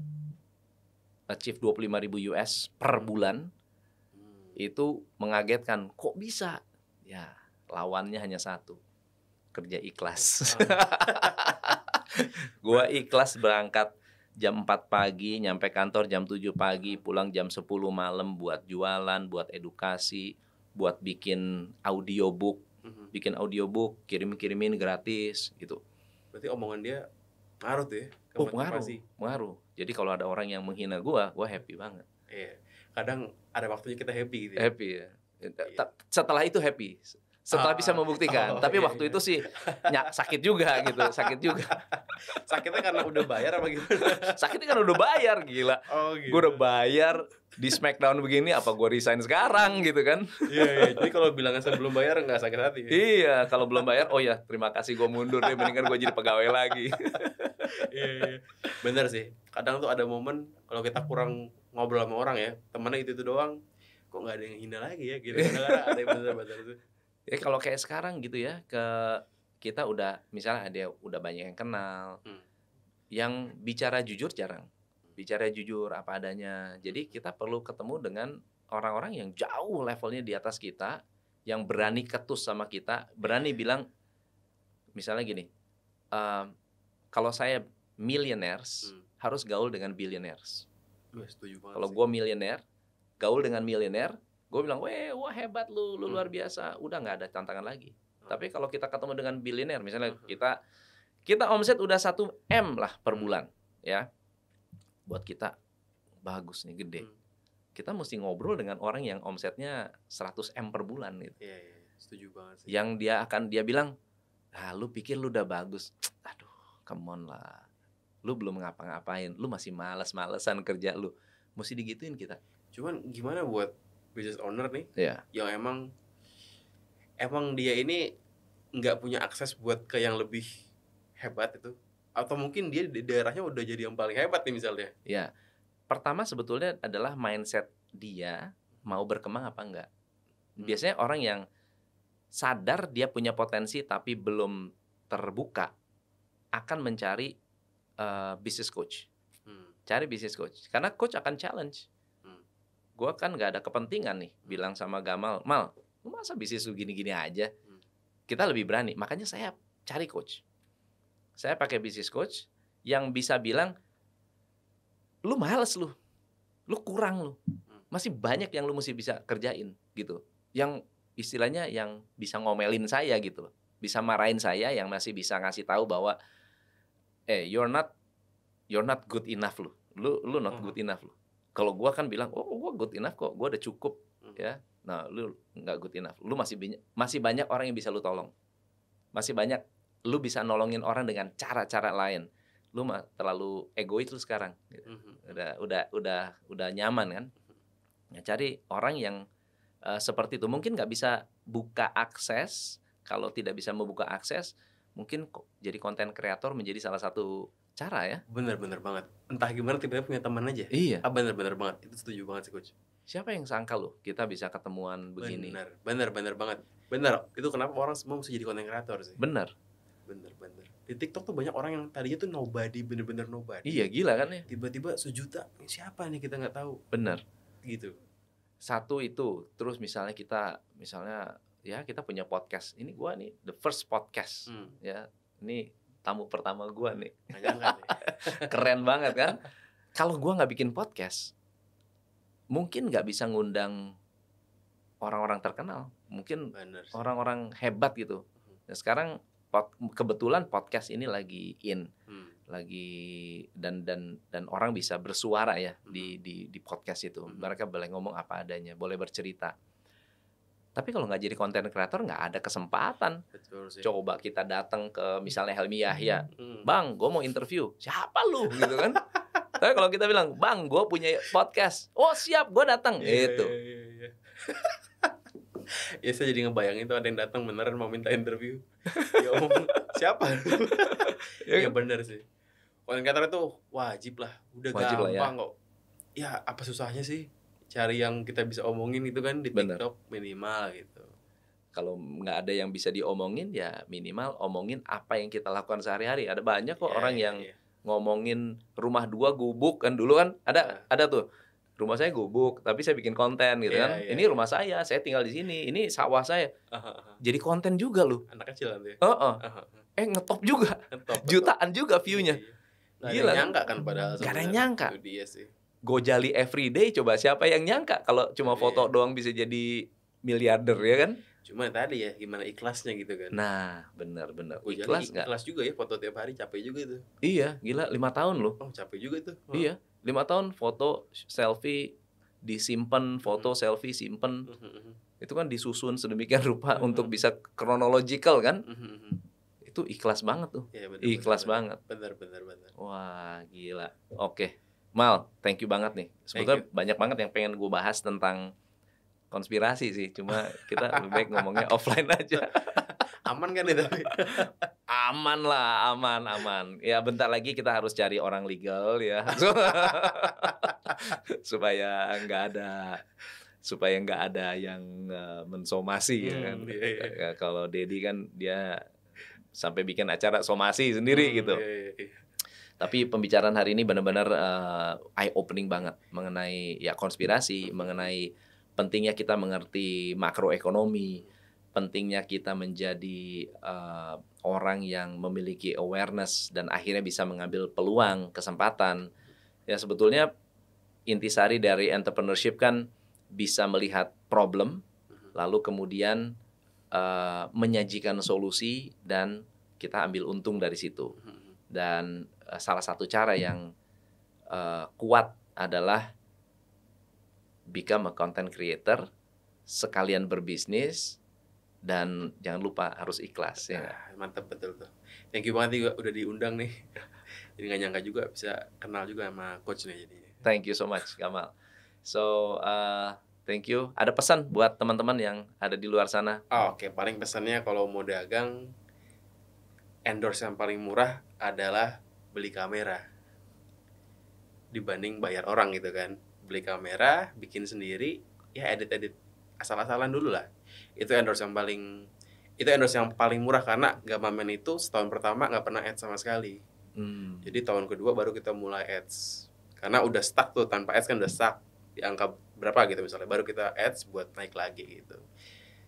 achieve 25.000 US per bulan. Itu mengagetkan. Kok bisa? Ya, lawannya hanya satu. Kerja ikhlas. Gua ikhlas berangkat jam 4 pagi, nyampe kantor jam 7 pagi, pulang jam 10 malam buat jualan, buat edukasi, buat bikin audiobook, kirim-kirimin gratis gitu. Berarti omongan dia ngaruh tuh ya? Pengaruh. Jadi kalau ada orang yang menghina gua happy banget. Iya. kadang ada waktunya kita happy gitu ya. Happy ya. Setelah itu happy. Setelah bisa membuktikan. Tapi iya, waktu itu sih sakit juga gitu, sakit juga. Sakitnya karena udah bayar apa gimana? Sakitnya kan udah bayar, gila. Gitu. Gue udah bayar di Smackdown begini, apa gue resign sekarang gitu kan? Iya. Jadi kalau bilangnya sebelum bayar nggak sakit hati. Ya? Iya, kalau belum bayar, oh ya terima kasih gue mundur deh, mendingan gue jadi pegawai lagi. Iya. Bener sih. Kadang tuh ada momen kalau kita kurang ngobrol sama orang ya, temennya itu doang, kok nggak ada yang hina lagi ya gitu. Kadang-kadang ada yang bener-bener tuh. Ya kalau kayak sekarang gitu ya, kita udah misalnya ada udah banyak yang kenal, yang bicara jujur jarang, bicara jujur apa adanya. Jadi kita perlu ketemu dengan orang-orang yang jauh levelnya di atas kita, yang berani ketus sama kita, berani bilang, misalnya gini, kalau saya millionaires harus gaul dengan billionaires. Kalau gue millionaire, gaul dengan millionaire. Gue bilang, wah hebat lu luar biasa. Udah nggak ada tantangan lagi. Tapi kalau kita ketemu dengan billionaire, misalnya kita omset udah 1 M lah per bulan, ya. Buat kita bagus nih, gede. Kita mesti ngobrol dengan orang yang omsetnya 100 M per bulan gitu. Iya, setuju banget sih. Yang dia bilang, lu pikir lu udah bagus. Aduh, come on lah. Lu belum ngapa-ngapain, lu masih malas-malesan kerja lu. Mesti digituin kita. Cuman gimana buat business owner nih, yang emang dia ini nggak punya akses buat ke yang lebih hebat itu, atau mungkin dia di daerahnya udah jadi yang paling hebat nih misalnya. Ya, pertama sebetulnya adalah mindset dia mau berkembang apa enggak. Biasanya orang yang sadar dia punya potensi tapi belum terbuka akan mencari business coach. Cari business coach, karena coach akan challenge. Gue kan nggak ada kepentingan nih bilang sama Gamal, Mal, lu masa bisnis lu gini-gini aja? Kita lebih berani, makanya saya cari coach. Saya pakai business coach yang bisa bilang, lu males lu kurang lu, masih banyak yang lu mesti bisa kerjain gitu. Yang istilahnya yang bisa ngomelin saya gitu, bisa marahin saya, yang masih bisa ngasih tahu bahwa, you're not good enough lu not good enough lu. Kalau gue kan bilang, gue good enough kok, gue udah cukup, ya. Nah, lu nggak good enough. Lu masih banyak orang yang bisa lu tolong. Masih banyak lu bisa nolongin orang dengan cara-cara lain. Lu terlalu egois lu sekarang. Gitu. Udah nyaman kan? Nah, cari orang yang seperti itu. Mungkin nggak bisa buka akses. Kalau tidak bisa membuka akses, mungkin jadi konten kreator menjadi salah satu cara ya. Bener banget. Entah gimana tiba-tiba punya teman aja. Iya. Bener banget. Itu setuju banget sih coach. Siapa yang sangka loh kita bisa ketemuan begini. Bener banget. Bener. Itu kenapa orang semua mesti jadi content creator sih. Bener. Di TikTok tuh banyak orang yang tadinya tuh nobody, bener-bener nobody. Iya, gila kan ya. Tiba-tiba 1 juta. Siapa nih, kita nggak tahu. Bener. Gitu. Satu itu. Terus misalnya kita punya podcast. Ini gua nih the first podcast. Ya. Ini tamu pertama gue nih. Keren banget kan? Kalau gue nggak bikin podcast, mungkin nggak bisa ngundang orang-orang terkenal, mungkin orang-orang hebat gitu. Nah, sekarang kebetulan podcast ini lagi dan orang bisa bersuara ya di podcast itu. Mereka boleh ngomong apa adanya, boleh bercerita. Tapi kalau nggak jadi konten kreator nggak ada kesempatan. Betul sih. Coba kita datang ke misalnya Helmi Yahya, Bang, gue mau interview. Siapa lu gitu kan? Tapi kalau kita bilang, Bang, gue punya podcast. Oh siap, gue datang. Itu. Iya. Ya saya jadi ngebayangin tuh ada yang datang beneran mau minta interview. Ya omong siapa? Ya bener sih. Konten kreator itu wajib lah. Udah wajib gampang kok. Ya apa susahnya sih? Cari yang kita bisa omongin itu kan di TikTok minimal gitu. Kalau nggak ada yang bisa diomongin ya minimal omongin apa yang kita lakukan sehari-hari. Ada banyak kok orang yang ngomongin rumah 2 gubuk kan, dulu kan ada tuh. Rumah saya gubuk tapi saya bikin konten gitu kan. Ini rumah saya tinggal di sini. Ini sawah saya. Jadi konten juga loh. Anak kecil nanti. Ngetop juga. Jutaan juga view-nya. Gila. Gak nyangka kan padahal. Gak ada yang nyangka. Itu dia sih. Gojali everyday, coba siapa yang nyangka kalau cuma foto doang bisa jadi miliarder ya kan? Cuma tadi ya gimana ikhlasnya gitu kan. Nah, benar. Ikhlas juga ya, foto tiap hari, capek juga itu. Iya, gila 5 tahun loh. Oh, capek juga itu. Iya, 5 tahun foto selfie disimpan foto selfie simpen. Itu kan disusun sedemikian rupa untuk bisa chronological kan. Itu ikhlas banget tuh. Ya, bener, ikhlas banget. Bener. Wah, gila. Oke. Mal, thank you banget nih. Sebetulnya banyak banget yang pengen gue bahas tentang konspirasi sih. Cuma kita lebih baik ngomongnya offline aja. Aman kan itu? Aman lah, aman. Ya bentar lagi kita harus cari orang legal ya. supaya nggak ada yang mensomasi ya kan. Iya. Kalau Dedi kan dia sampai bikin acara somasi sendiri gitu. Iya. Tapi pembicaraan hari ini benar-benar eye opening banget mengenai ya konspirasi, mengenai pentingnya kita mengerti makroekonomi, pentingnya kita menjadi orang yang memiliki awareness dan akhirnya bisa mengambil peluang, kesempatan. Ya sebetulnya intisari dari entrepreneurship kan bisa melihat problem, lalu kemudian menyajikan solusi dan kita ambil untung dari situ. Dan salah satu cara yang kuat adalah become a content creator, sekalian berbisnis, dan jangan lupa harus ikhlas. Ya. Mantap, betul tuh. Thank you banget juga udah diundang nih. Jadi nggak nyangka juga bisa kenal juga sama coachnya jadi. Thank you so much, Gamal. So, thank you. Ada pesan buat teman-teman yang ada di luar sana? Oke, paling pesannya kalau mau dagang, endorse yang paling murah adalah beli kamera dibanding bayar orang gitu kan. Beli kamera, bikin sendiri, ya edit asal-asalan dulu lah. Itu endorse yang paling murah karena Gamamen itu setahun pertama nggak pernah ads sama sekali. Jadi tahun kedua baru kita mulai ads. Karena udah stuck tuh, tanpa ads kan udah stuck di angka berapa gitu misalnya, baru kita ads buat naik lagi gitu.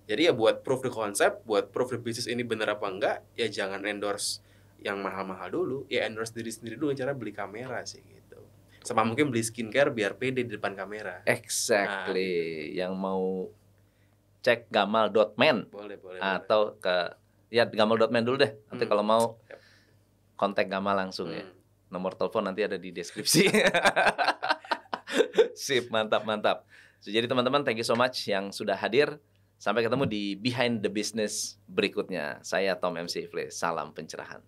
Jadi ya buat proof the concept, buat proof the business ini bener apa enggak, ya jangan endorse yang mahal-mahal dulu, ya endorse diri sendiri dulu, cara beli kamera sih gitu. Sama mungkin beli skincare biar pede di depan kamera. Exactly. Gitu. Yang mau cek gamal.man boleh. atau ke ya gamal.man dulu deh. Nanti kalau mau kontak Gamal langsung ya. Nomor telepon nanti ada di deskripsi. Sip, mantap. So, jadi teman-teman, thank you so much yang sudah hadir. Sampai ketemu di Behind the Business berikutnya. Saya Tom MC Ifle. Salam pencerahan.